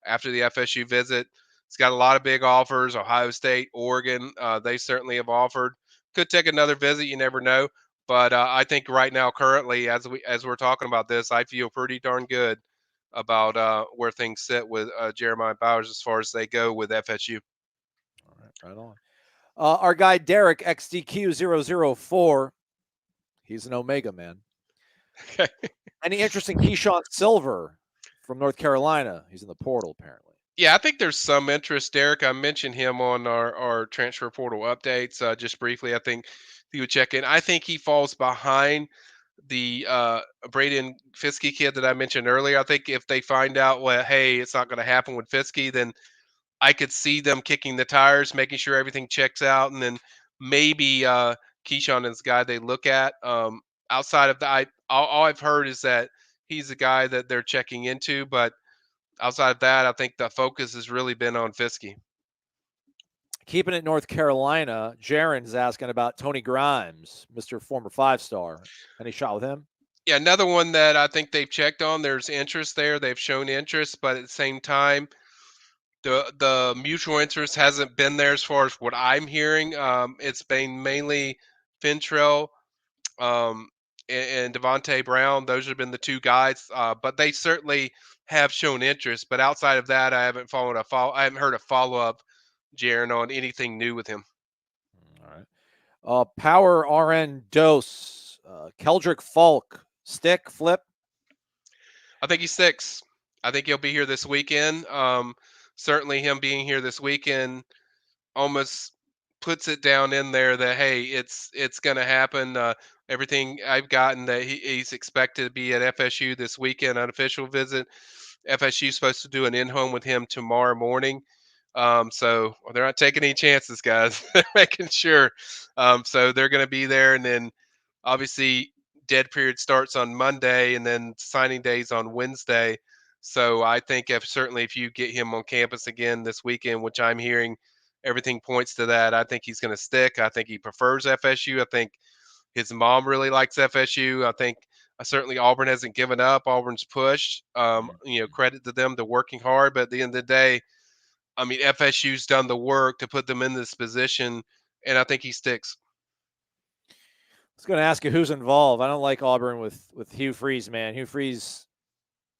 after the FSU visit. He's got a lot of big offers. Ohio State, Oregon, they certainly have offered. Could take another visit. You never know. But I think right now, currently, as we're talking about this, I feel pretty darn good about where things sit with Jeremiah Bowers as far as they go with FSU. All right, right on. Our guy Derek XDQ004, he's an Omega man. Okay. Any interest in Keyshawn Silver from North Carolina? He's in the portal apparently. Yeah, I think there's some interest, Derek. I mentioned him on our transfer portal updates just briefly. I think he would check in. I think he falls behind the Braden Fiske kid that I mentioned earlier. I think if they find out, well, hey, it's not going to happen with Fiske, then I could see them kicking the tires, making sure everything checks out, and then maybe Keyshawn is the guy they look at. Outside of that, all I've heard is that he's the guy that they're checking into, but outside of that, I think the focus has really been on Fiske. Keeping it North Carolina, Jaron's asking about Tony Grimes, Mr. former 5-star. Any shot with him? Yeah, another one that I think they've checked on. There's interest there. They've shown interest, but at the same time, the mutual interest hasn't been there as far as what I'm hearing. It's been mainly Fintrell and Devontae Brown. Those have been the two guys, but they certainly have shown interest. But outside of that, I haven't I haven't heard a follow up, Jaron, on anything new with him. All right. Power RN Dose, Keldrick Falk, stick, flip. I think he sticks. I think he'll be here this weekend. Certainly, him being here this weekend almost puts it down in there that hey, it's going to happen. Everything I've gotten that he's expected to be at FSU this weekend, unofficial visit. FSU's supposed to do an in-home with him tomorrow morning. So they're not taking any chances, guys. They're making sure. So they're going to be there, and then obviously dead period starts on Monday, and then signing days on Wednesday. So I think if you get him on campus again this weekend, which I'm hearing everything points to that, I think he's going to stick. I think he prefers FSU. I think his mom really likes FSU. I think certainly Auburn hasn't given up. Auburn's pushed. Credit to them. They're working hard, but at the end of the day, I mean, FSU's done the work to put them in this position, and I think he sticks. I was going to ask you who's involved. I don't like Auburn with Hugh Freeze, man. Hugh Freeze,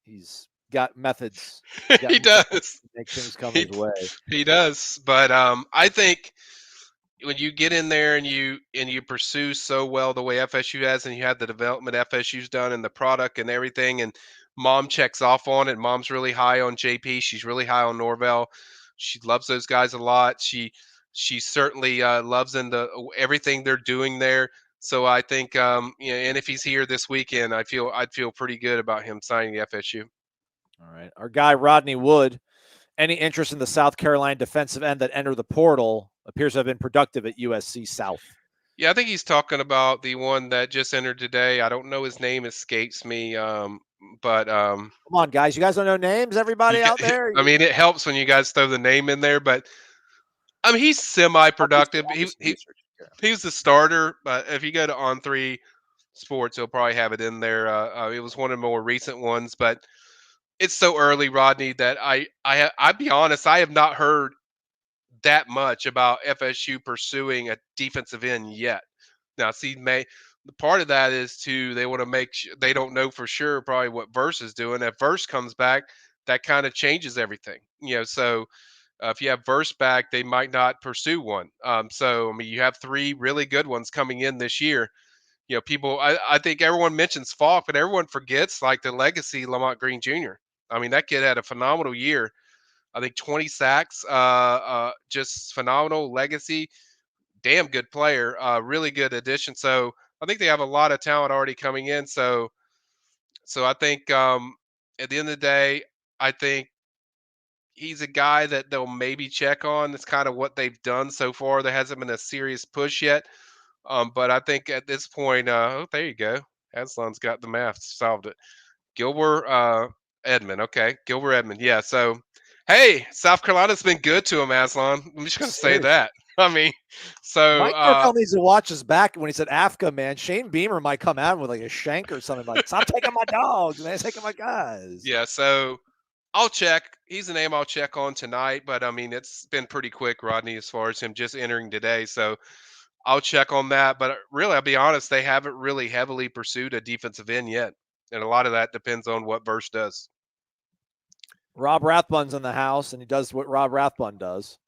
he's got methods. He does to make things come his way. He does, but I think when you get in there and you pursue so well the way FSU has, and you have the development FSU's done and the product and everything, and Mom checks off on it. Mom's really high on JP. She's really high on Norvell. She loves those guys a lot. She certainly loves everything they're doing there. So I think and if he's here this weekend, I'd feel pretty good about him signing the FSU. All right, our guy Rodney Wood. Any interest in the South Carolina defensive end that entered the portal? Appears to have been productive at USC South. Yeah, I think he's talking about the one that just entered today. I don't know his name, escapes me. But come on, guys, you guys don't know names. Everybody out there. I mean, it helps when you guys throw the name in there, but I mean, he's semi-productive. He was the starter, but if you go to On3 Sports, he'll probably have it in there. It was one of the more recent ones, but it's so early, Rodney, that I'll be honest, I have not heard that much about FSU pursuing a defensive end yet. Now, see, part of that is they want to make sure they don't know for sure probably what Verse is doing. If Verse comes back, that kind of changes everything. So if you have Verse back, they might not pursue one. So I mean, you have three really good ones coming in this year. People, I think everyone mentions Falk, but everyone forgets like the legacy Lamont Green Jr. I mean, that kid had a phenomenal year. I think 20 sacks, just phenomenal legacy, damn good player, really good addition. So I think they have a lot of talent already coming in. So I think at the end of the day, I think he's a guy that they'll maybe check on. It's kind of what they've done so far. There hasn't been a serious push yet. But I think at this point, there you go. Aslan's got the math, solved it. Gilbert Edmond. Okay. Gilbert Edmond. Yeah. So, hey, South Carolina's been good to him, Aslan. I'm just going to say that. I mean, so. Mike Norvell needs to watch his back when he said Africa, man. Shane Beamer might come out with like a shank or something like, stop taking my dogs, man. Taking my guys. Yeah. So I'll check. He's a name I'll check on tonight. But, I mean, it's been pretty quick, Rodney, as far as him just entering today. So I'll check on that. But really, I'll be honest, they haven't really heavily pursued a defensive end yet. And a lot of that depends on what Verse does. Rob Rathbun's in the house, and he does what Rob Rathbun does.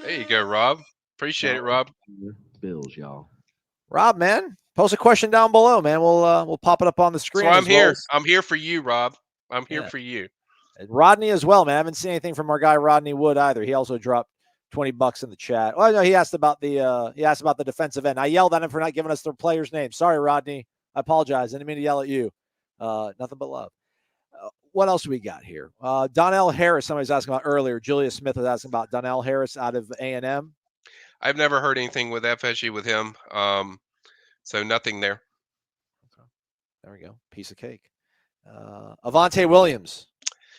There you go, Rob. Appreciate it, Rob. Bills, y'all. Rob, man, post a question down below, man. We'll pop it up on the screen. So I'm here. I'm here for you, Rob. I'm here for you. And Rodney as well, man. I haven't seen anything from our guy Rodney Wood either. He also dropped $20 in the chat. Oh no, he asked about the defensive end. I yelled at him for not giving us the player's name. Sorry, Rodney. I apologize. I didn't mean to yell at you. Nothing but love. What else we got here? Donnell Harris. Somebody's asking about earlier. Julia Smith was asking about Donnell Harris out of A&M. I've never heard anything with FSU with him. So nothing there. Okay. There we go. Piece of cake. Avante Williams.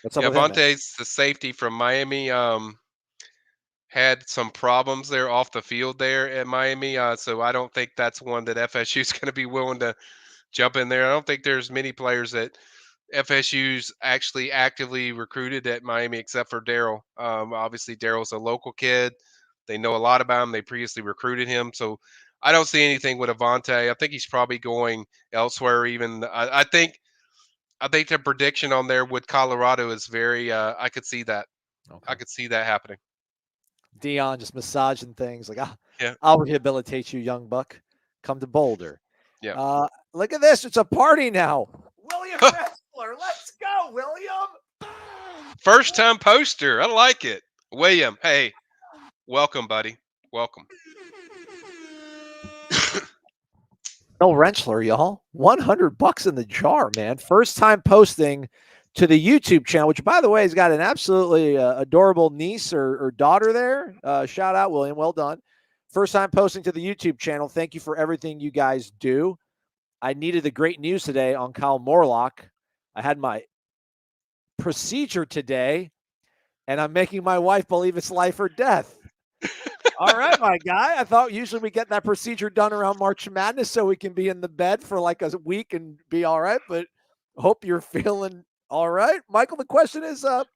What's up with him? Avante's the safety from Miami. had some problems there off the field there at Miami. So I don't think that's one that FSU is going to be willing to jump in there. I don't think there's many players that FSU's actually actively recruited at Miami except for Daryl. Obviously, Daryl's a local kid. They know a lot about him. They previously recruited him. So I don't see anything with Avante. I think he's probably going elsewhere. Even I think the prediction on there with Colorado is very. I could see that. Okay. I could see that happening. Dion just massaging things like, Yeah. I'll rehabilitate you, young buck. Come to Boulder. Yeah. Look at this. It's a party now. William Wrestler. Let's go, William. First time poster. I like it. William, hey, welcome, buddy. Welcome. No Wrenchler, y'all. $100 in the jar, man. First time posting to the YouTube channel, which, by the way, has got an absolutely adorable niece or daughter there. Shout out, William. Well done. First time posting to the YouTube channel. Thank you for everything you guys do. I needed the great news today on Kyle Morlock. I had my procedure today, and I'm making my wife believe it's life or death. All right, my guy. I thought usually we get that procedure done around March Madness so we can be in the bed for like a week and be all right, but hope you're feeling all right. Michael, the question is the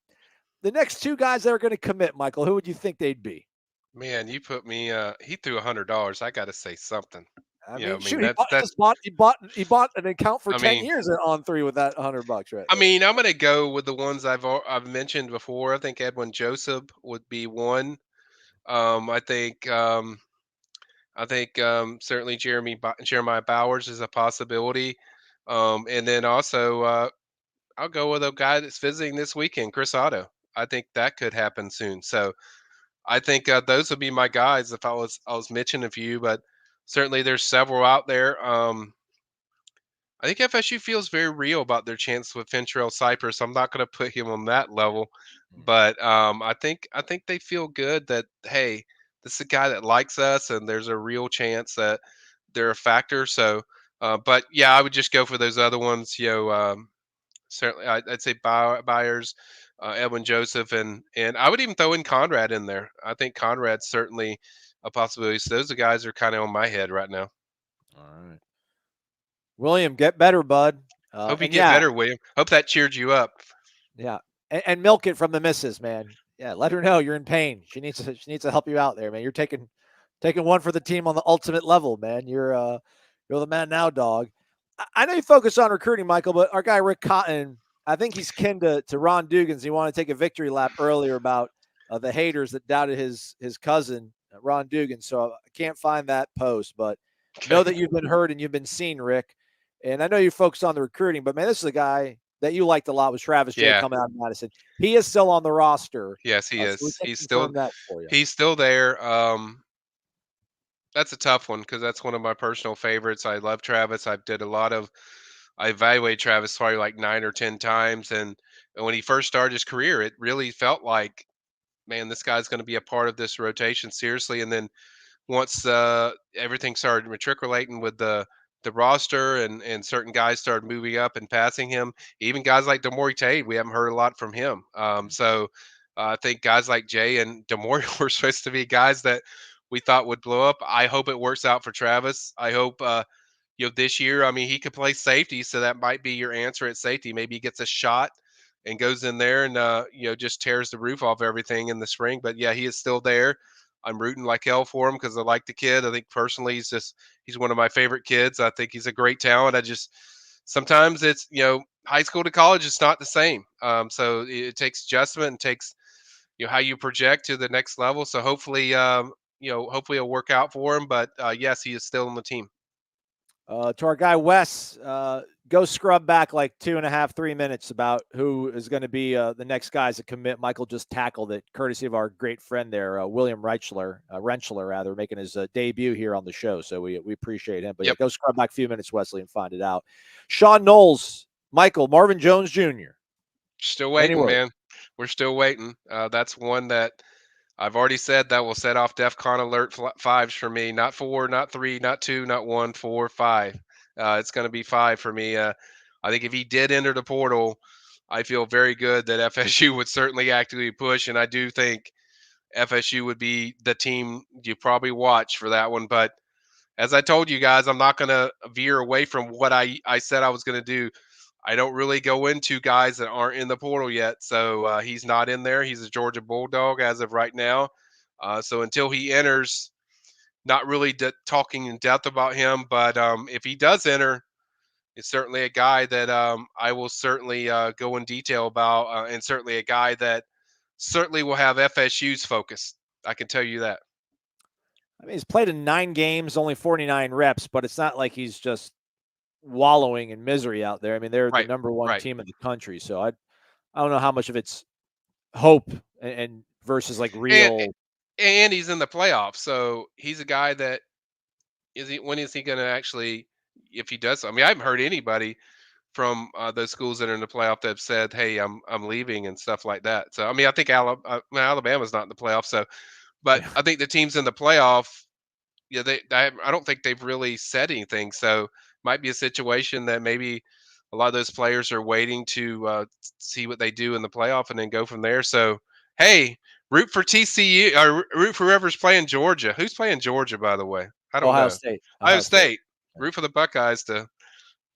next two guys that are going to commit, Michael, who would you think they'd be? Man, you put me. He threw $100. I got to say something. Shoot, That's. he bought an account for I 10 mean, years on 3 with that $100, right? I mean, I'm gonna go with the ones I've mentioned before. I think Edwin Joseph would be one. Um, I think um, I think certainly Jeremiah Bowers is a possibility. And then also I'll go with a guy that's visiting this weekend, Chris Otto. I think that could happen soon. So I think those would be my guys if I was mentioning a few, but certainly there's several out there. I think FSU feels very real about their chance with Fentrell Cypress. I'm not going to put him on that level, but I think they feel good that hey, this is a guy that likes us, and there's a real chance that they're a factor. So, but yeah, I would just go for those other ones. Certainly, I'd say Byers, Edwin Joseph, and I would even throw in Conrad in there. I think Conrad's certainly a possibility. So those are guys that are kind of on my head right now. All right. William, get better, bud. Hope you And get better, William. Hope that cheered you up. Yeah, and milk it from the missus, man. Yeah, let her know you're in pain. She needs to help you out there, man. You're taking one for the team on the ultimate level, man. You're the man now, dog. I know you focus on recruiting, Michael, but our guy Rick Cotton, I think he's kin to Ron Dugans. He wanted to take a victory lap earlier about the haters that doubted his cousin Ron Dugans. So I can't find that post, but know that you've been heard and you've been seen, Rick. And I know you focus on the recruiting, but man, this is a guy that you liked a lot was Travis J coming out of Madison. He is still on the roster. Yes, he is. So He's still that for you. he's still there. That's a tough one because that's one of my personal favorites. I love Travis. I evaluated Travis probably like 9 or 10 times, and when he first started his career, it really felt like, man, this guy's going to be a part of this rotation seriously. And then once everything started matriculating with the roster and certain guys started moving up and passing him, even guys like Demore Tate, we haven't heard a lot from him. So I think guys like Jay and Demore were supposed to be guys that we thought would blow up. I hope it works out for Travis. I hope this year, I mean, he could play safety, so that might be your answer at safety. Maybe he gets a shot and goes in there and just tears the roof off everything in the spring. But yeah, he is still there. I'm rooting like hell for him because I like the kid. I think personally he's one of my favorite kids. I think he's a great talent. I just sometimes it's high school to college is not the same. So it takes adjustment and takes how you project to the next level. So hopefully hopefully it'll work out for him. But yes, he is still on the team. To our guy Wes, go scrub back like 2.5, 3 minutes about who is going to be the next guys to commit. Michael just tackled it, courtesy of our great friend there, William Rentschler, making his debut here on the show. So we appreciate him. But yeah, go scrub back a few minutes, Wesley, and find it out. Sean Noles, Michael, Marvin Jones Jr. Still waiting, man. We're still waiting. That's one that I've already said that will set off DEFCON alert 5s for me. Not 4, not 3, not 2, not 1, 4, 5. It's going to be 5 for me. I think if he did enter the portal, I feel very good that FSU would certainly actively push. And I do think FSU would be the team you probably watch for that one. But as I told you guys, I'm not going to veer away from what I said I was going to do. I don't really go into guys that aren't in the portal yet. So he's not in there. He's a Georgia Bulldog as of right now. So until he enters, not really talking in depth about him. But if he does enter, it's certainly a guy that I will certainly go in detail about, and certainly a guy that certainly will have FSU's focus. I can tell you that. I mean, he's played in 9 games, only 49 reps, but it's not like he's just wallowing in misery out there. I mean, they're the number 1 team in the country. So I don't know how much of it's hope and versus like real. And he's in the playoffs. So he's a guy that when is he going to actually, if he does, I mean, I haven't heard anybody from those schools that are in the playoff that have said, "Hey, I'm leaving" and stuff like that. So I mean, I think Alabama's not in the playoff. So, but I think the teams in the playoff, yeah, I don't think they've really said anything. So might be a situation that maybe a lot of those players are waiting to see what they do in the playoff and then go from there. So hey, root for TCU or root for whoever's playing Georgia. Who's playing Georgia, by the way? I don't Ohio know. State. Ohio State. Root for the Buckeyes to.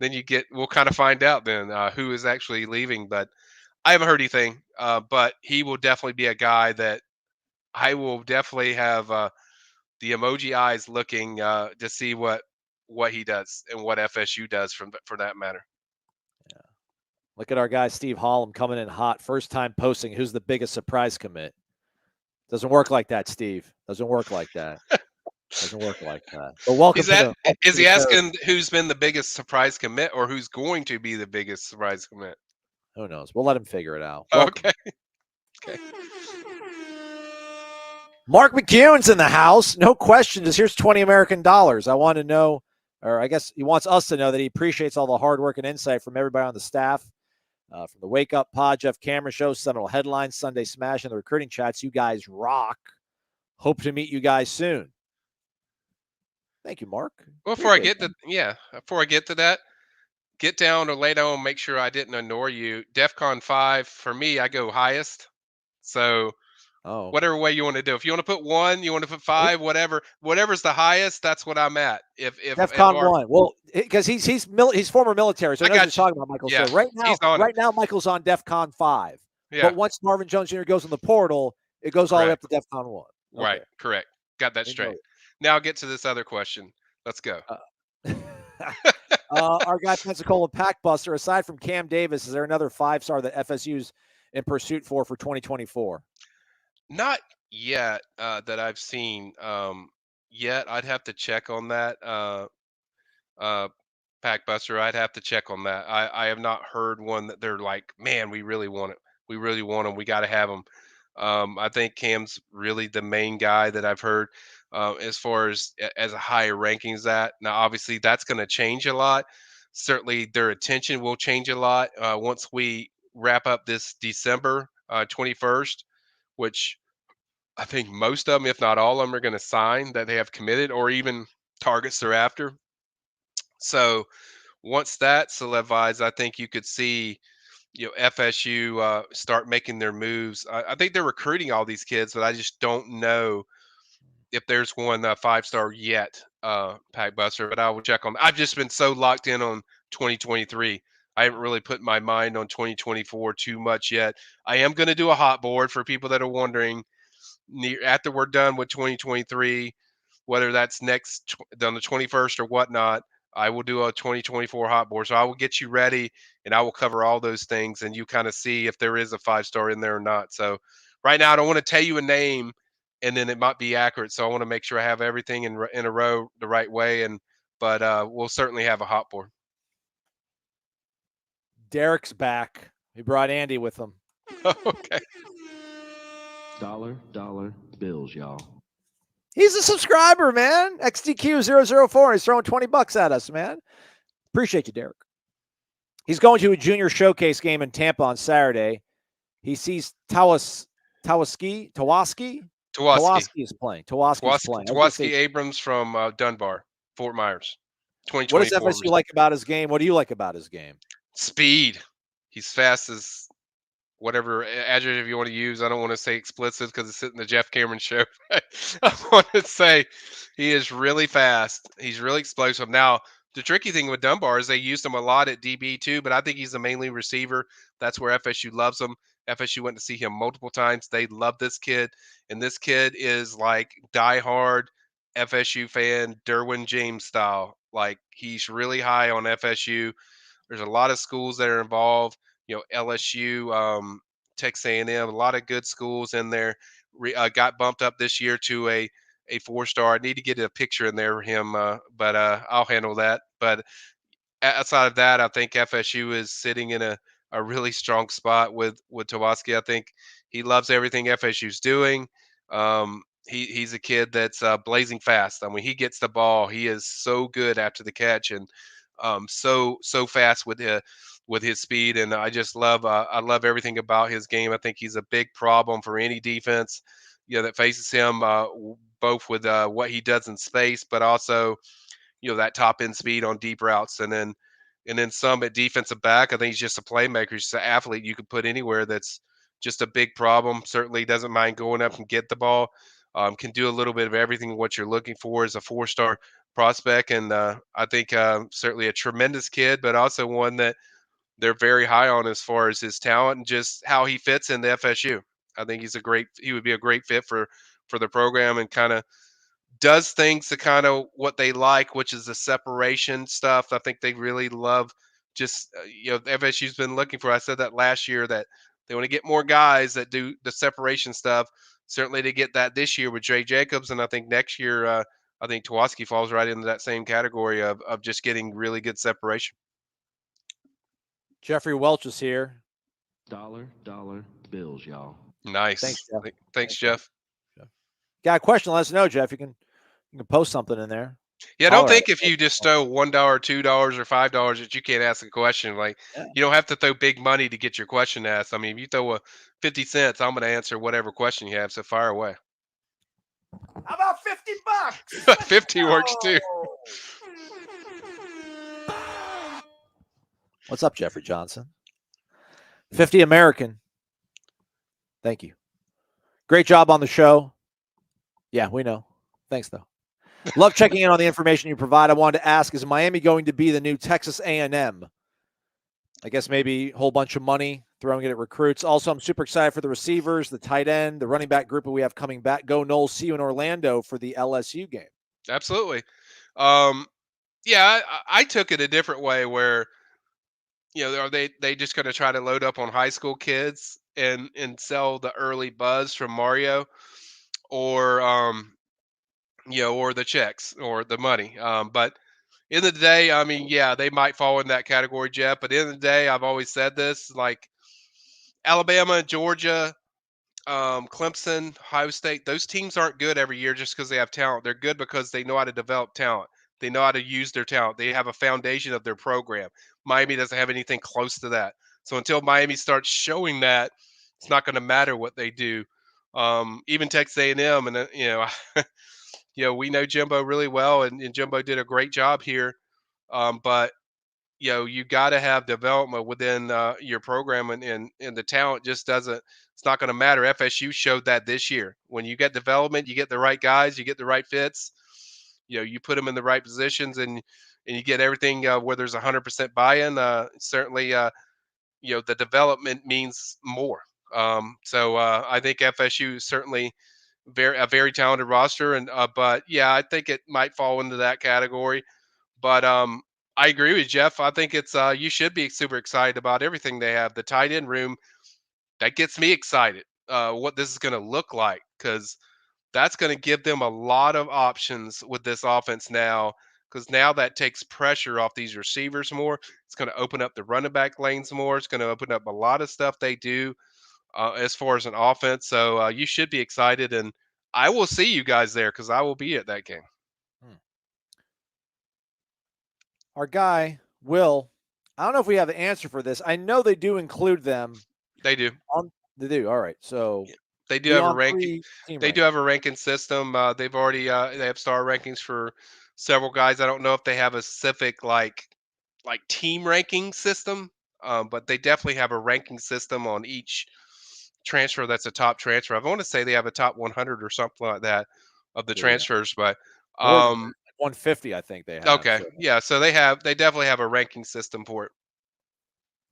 Then we'll kind of find out then who is actually leaving. But I haven't heard anything. But he will definitely be a guy that I will definitely have the emoji eyes looking to see what he does and what FSU does for that matter. Yeah. Look at our guy Steve Hollum coming in hot. First time posting. Who's the biggest surprise commit? Doesn't work like that, Steve. Doesn't work like that. Doesn't work like that. But welcome is he asking who's been the biggest surprise commit or who's going to be the biggest surprise commit? Who knows? We'll let him figure it out. Okay. Okay. Mark McEwen's in the house. No question. Just here's $20 American. I want to know, or I guess he wants us to know that he appreciates all the hard work and insight from everybody on the staff. From the Wake Up Pod, Jeff Cameron Show, Seminole Headlines, Sunday Smash, and the recruiting chats. You guys rock. Hope to meet you guys soon. Thank you, Mark. Well, before I get to that, get down or lay down, make sure I didn't ignore you. DEFCON 5, for me, I go highest. So whatever way you want to do. If you want to put 1, you want to put 5, whatever's the highest, that's what I'm at. If DEFCON 1. Well, because he's former military, so he knows what you're talking about, Michael. Yeah. So right now, Michael's on DEFCON 5. Yeah. But once Marvin Jones Jr. goes in the portal, it goes all the way up to DEFCON 1. Okay. Right. Correct. Got that straight. Now I'll get to this other question. Let's go. Our guy Pensacola Packbuster, aside from Cam Davis, is there another 5-star that FSU's in pursuit for 2024? Not yet that I've seen yet. I'd have to check on that. Packbuster, I'd have to check on that. I have not heard one that they're like, man, we really want it. We really want him. We got to have him. I think Cam's really the main guy that I've heard as far as a higher rankings that. Now, obviously, that's going to change a lot. Certainly, their attention will change a lot once we wrap up this December 21st, which I think most of them, if not all of them, are going to sign that they have committed or even targets they're after. So once that solidifies, I think you could see FSU start making their moves. I think they're recruiting all these kids, but I just don't know if there's one 5-star yet, Packbuster. But I will check on. I've just been so locked in on 2023. I haven't really put my mind on 2024 too much yet. I am going to do a hot board for people that are wondering after we're done with 2023, whether that's next on the 21st or whatnot. I will do a 2024 hot board. So I will get you ready and I will cover all those things and you kind of see if there is a 5-star in there or not. So right now I don't want to tell you a name and then it might be accurate. So I want to make sure I have everything in a row the right way. But we'll certainly have a hot board. Derek's back. He brought Andy with him. Okay. Dollar bills, y'all. He's a subscriber, man. XDQ004. He's throwing $20 at us, man. Appreciate you, Derek. He's going to a junior showcase game in Tampa on Saturday. He sees Tawaski is playing. Tawaski Abrams from Dunbar, Fort Myers. 2024. What does FSU like about his game? What do you like about his game? Speed. He's fast as whatever adjective you want to use. I don't want to say explicit because it's in the Jeff Cameron show. I want to say he is really fast. He's really explosive. Now, the tricky thing with Dunbar is they used him a lot at DB too, but I think he's a mainly receiver. That's where FSU loves him. FSU went to see him multiple times. They love this kid, and this kid is like diehard FSU fan, Derwin James style. Like he's really high on FSU. There's a lot of schools that are involved. LSU, Texas A&M, a lot of good schools in there. Got bumped up this year to a 4-star. I need to get a picture in there for him, but I'll handle that. But outside of that, I think FSU is sitting in a really strong spot with Tawaski. I think he loves everything FSU's doing. He's a kid that's blazing fast. I mean, he gets the ball. He is so good after the catch and so fast with his speed. And I love everything about his game. I think he's a big problem for any defense, that faces him. Both with what he does in space, but also that top end speed on deep routes, and then some at defensive back. I think he's just a playmaker. He's just an athlete you could put anywhere. That's just a big problem. Certainly doesn't mind going up and get the ball. Can do a little bit of everything what you're looking for as a 4-star prospect, and I think certainly a tremendous kid, but also one that they're very high on as far as his talent and just how he fits in the FSU. I think he would be a great fit for the program, and kind of does things to kind of what they like, which is the separation stuff. I think they really love just FSU's been looking for. I said that last year that they want to get more guys that do the separation stuff. Certainly, they get that this year with Dre Jacobs, and I think next year, I think Tawaski falls right into that same category of just getting really good separation. Jeffrey Welch is here. Dollar bills, y'all. Nice. Thanks, Jeff. Thanks, Jeff. Got a question? Let us know, Jeff. You can post something in there. Yeah, don't think if you just throw $1, $2, or $5 that you can't ask a question. Like you don't have to throw big money to get your question asked. I mean, if you throw a 50 cents, I'm going to answer whatever question you have. So fire away. How about $50? 50 works too. What's up, Jeffrey Johnson? 50 American. Thank you. Great job on the show. Yeah, we know. Thanks, though. Love checking in on the information you provide. I wanted to ask, is Miami going to be the new Texas A&M? I guess maybe a whole bunch of money, throwing it at recruits. Also, I'm super excited for the receivers, the tight end, the running back group that we have coming back. Go Noles. See you in Orlando for the LSU game. Absolutely. I took it a different way where, are they just going to try to load up on high school kids and sell the early buzz from Mario, or or the checks or the money. But in the day, I mean, yeah, they might fall in that category, Jeff. But in the day, I've always said this: like Alabama, Georgia, Clemson, Ohio State. Those teams aren't good every year just because they have talent. They're good because they know how to develop talent. They know how to use their talent. They have a foundation of their program. Miami doesn't have anything close to that. So until Miami starts showing that, it's not going to matter what they do. Even Texas A&M, and we know Jimbo really well, and Jimbo did a great job here. But you got to have development within your program, and the talent just doesn't. It's not going to matter. FSU showed that this year. When you get development, you get the right guys, you get the right fits. You put them in the right positions, and you get everything where there's 100% buy-in. Certainly, the development means more. So I think FSU is certainly a very talented roster, and but yeah, I think it might fall into that category. But I agree with Jeff. I think it's you should be super excited about everything they have. The tight end room, that gets me excited. What this is going to look like, because that's going to give them a lot of options with this offense now. Because now that takes pressure off these receivers more. It's going to open up the running back lanes more. It's going to open up a lot of stuff they do as far as an offense. So you should be excited, and I will see you guys there because I will be at that game. Our guy, Will, I don't know if we have the answer for this. I know they do include them. They do. They do. All right. So they do have a ranking. They do have a ranking system. They've already they have star rankings for several guys. I don't know if they have a specific like team ranking system. but they definitely have a ranking system on each transfer that's a top transfer. I want to say they have a top 100 or something like that of the Yeah. transfers, but More than 150, I think they have. okay, So. yeah, so they definitely have a ranking system for it.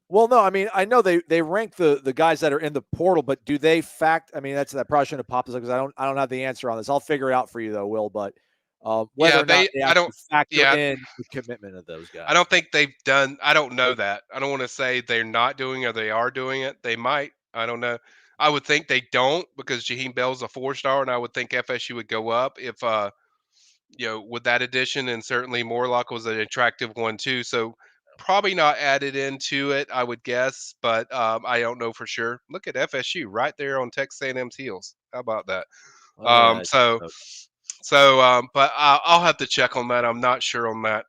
Well, no, I mean, I know they rank the guys that are in the portal, but do they I mean, that probably shouldn't have popped this up because I don't have the answer on this. I'll figure it out for you though, Will. But whether Yeah, or not they I don't actually factor yeah, in the commitment of those I guys. don't think they've done. I don't know that. I don't want to say they're not doing or they are doing it. They might. I don't know. I would think they don't because Jaheim Bell's a 4-star, and I would think FSU would go up if with that addition, and certainly Morlock was an attractive one too. So probably not added into it, I would guess, but I don't know for sure. Look at FSU right there on Texas A&M's heels. How about that? Oh, look at that. So Okay. but I'll have to check on that. I'm not sure on that.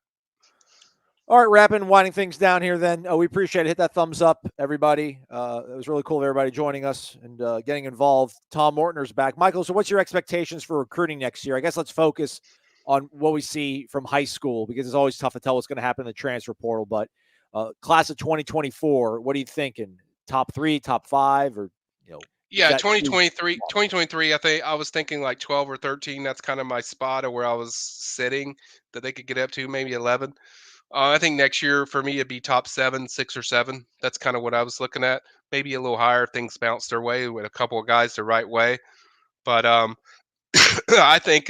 All right, winding things down here then. We appreciate it. Hit that thumbs up, everybody. It was really cool of everybody joining us and getting involved. Tom Mortner's back. Michael, so what's your expectations for recruiting next year? I guess let's focus on what we see from high school because it's always tough to tell what's going to happen in the transfer portal. But class of 2024, what are you thinking? Top 3, top 5, or Yeah, 2023, I think I was thinking like 12 or 13. That's kind of my spot of where I was sitting that they could get up to, maybe 11. I think next year for me it'd be top 7, 6 or 7. That's kind of what I was looking at. Maybe a little higher if things bounce their way with a couple of guys the right way. But I think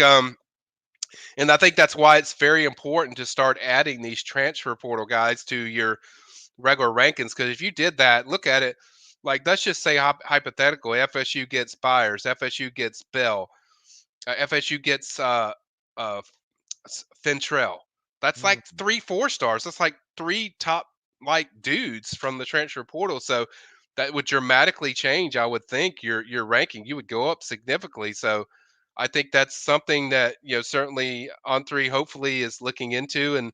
and I think that's why it's very important to start adding these transfer portal guys to your regular rankings. Because if you did that, look at it. Like let's just say hypothetical, FSU gets Byers, FSU gets Bell, FSU gets uh, Fintrell. That's like 3 4-stars. That's like 3 top like dudes from the transfer portal. So that would dramatically change, I would think, your ranking. You would go up significantly. So I think that's something that certainly On3 hopefully is looking into and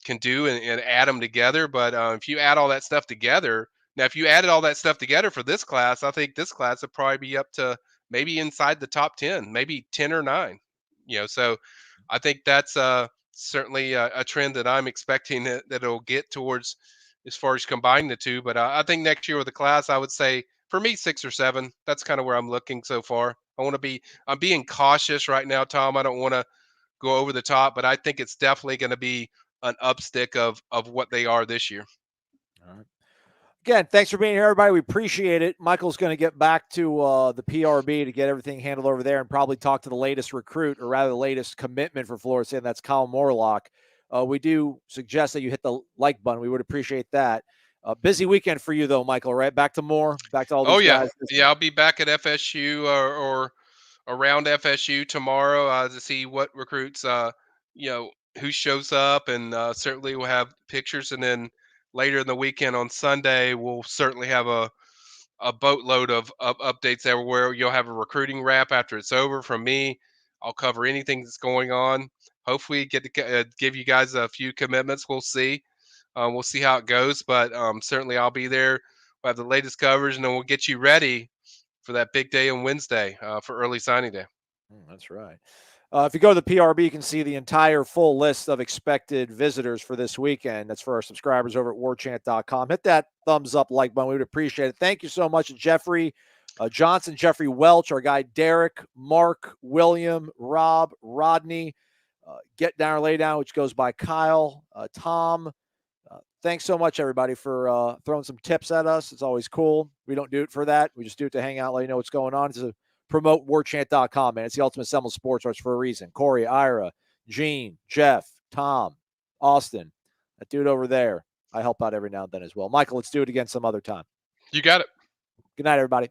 can do and add them together. But if you add all that stuff together, now if you added all that stuff together for this class, I think this class would probably be up to maybe inside the top 10, maybe 10 or 9. So I think that's certainly a trend that I'm expecting that it'll get towards as far as combining the two. But I think next year with the class, I would say for me 6 or 7. That's kind of where I'm looking so far. I'm being cautious right now, Tom. I don't want to go over the top, but I think it's definitely going to be an upstick of what they are this year. All right. Again, thanks for being here, everybody. We appreciate it. Michael's going to get back to the PRB to get everything handled over there and probably talk to the latest recruit, or rather the latest commitment for Florida State, and that's Kyle Morlock. We do suggest that you hit the like button. We would appreciate that. Busy weekend for you, though, Michael, right? Back to all these guys. Yeah, I'll be back at FSU or around FSU tomorrow to see what recruits, who shows up, and certainly we'll have pictures. And then later in the weekend on Sunday, we'll certainly have a boatload of updates everywhere. You'll have a recruiting wrap after it's over from me. I'll cover anything that's going on. Hopefully, get to give you guys a few commitments. We'll see. We'll see how it goes, but certainly I'll be there. We'll have the latest coverage, and then we'll get you ready for that big day on Wednesday for early signing day. That's right. If you go to the PRB, you can see the entire full list of expected visitors for this weekend. That's for our subscribers over at warchant.com. Hit that thumbs up, like button. We would appreciate it. Thank you so much to Jeffrey Johnson, Jeffrey Welch, our guy Derek, Mark, William, Rob, Rodney, Get Down or Lay Down, which goes by Kyle, Tom. Thanks so much, everybody, for throwing some tips at us. It's always cool. We don't do it for that. We just do it to hang out, let you know what's going on. It's a promote warchant.com, man. It's the ultimate Seminoles sports arts for a reason. Corey, Ira, Gene, Jeff, Tom, Austin, that dude over there. I help out every now and then as well. Michael, let's do it again some other time. You got it. Good night, everybody.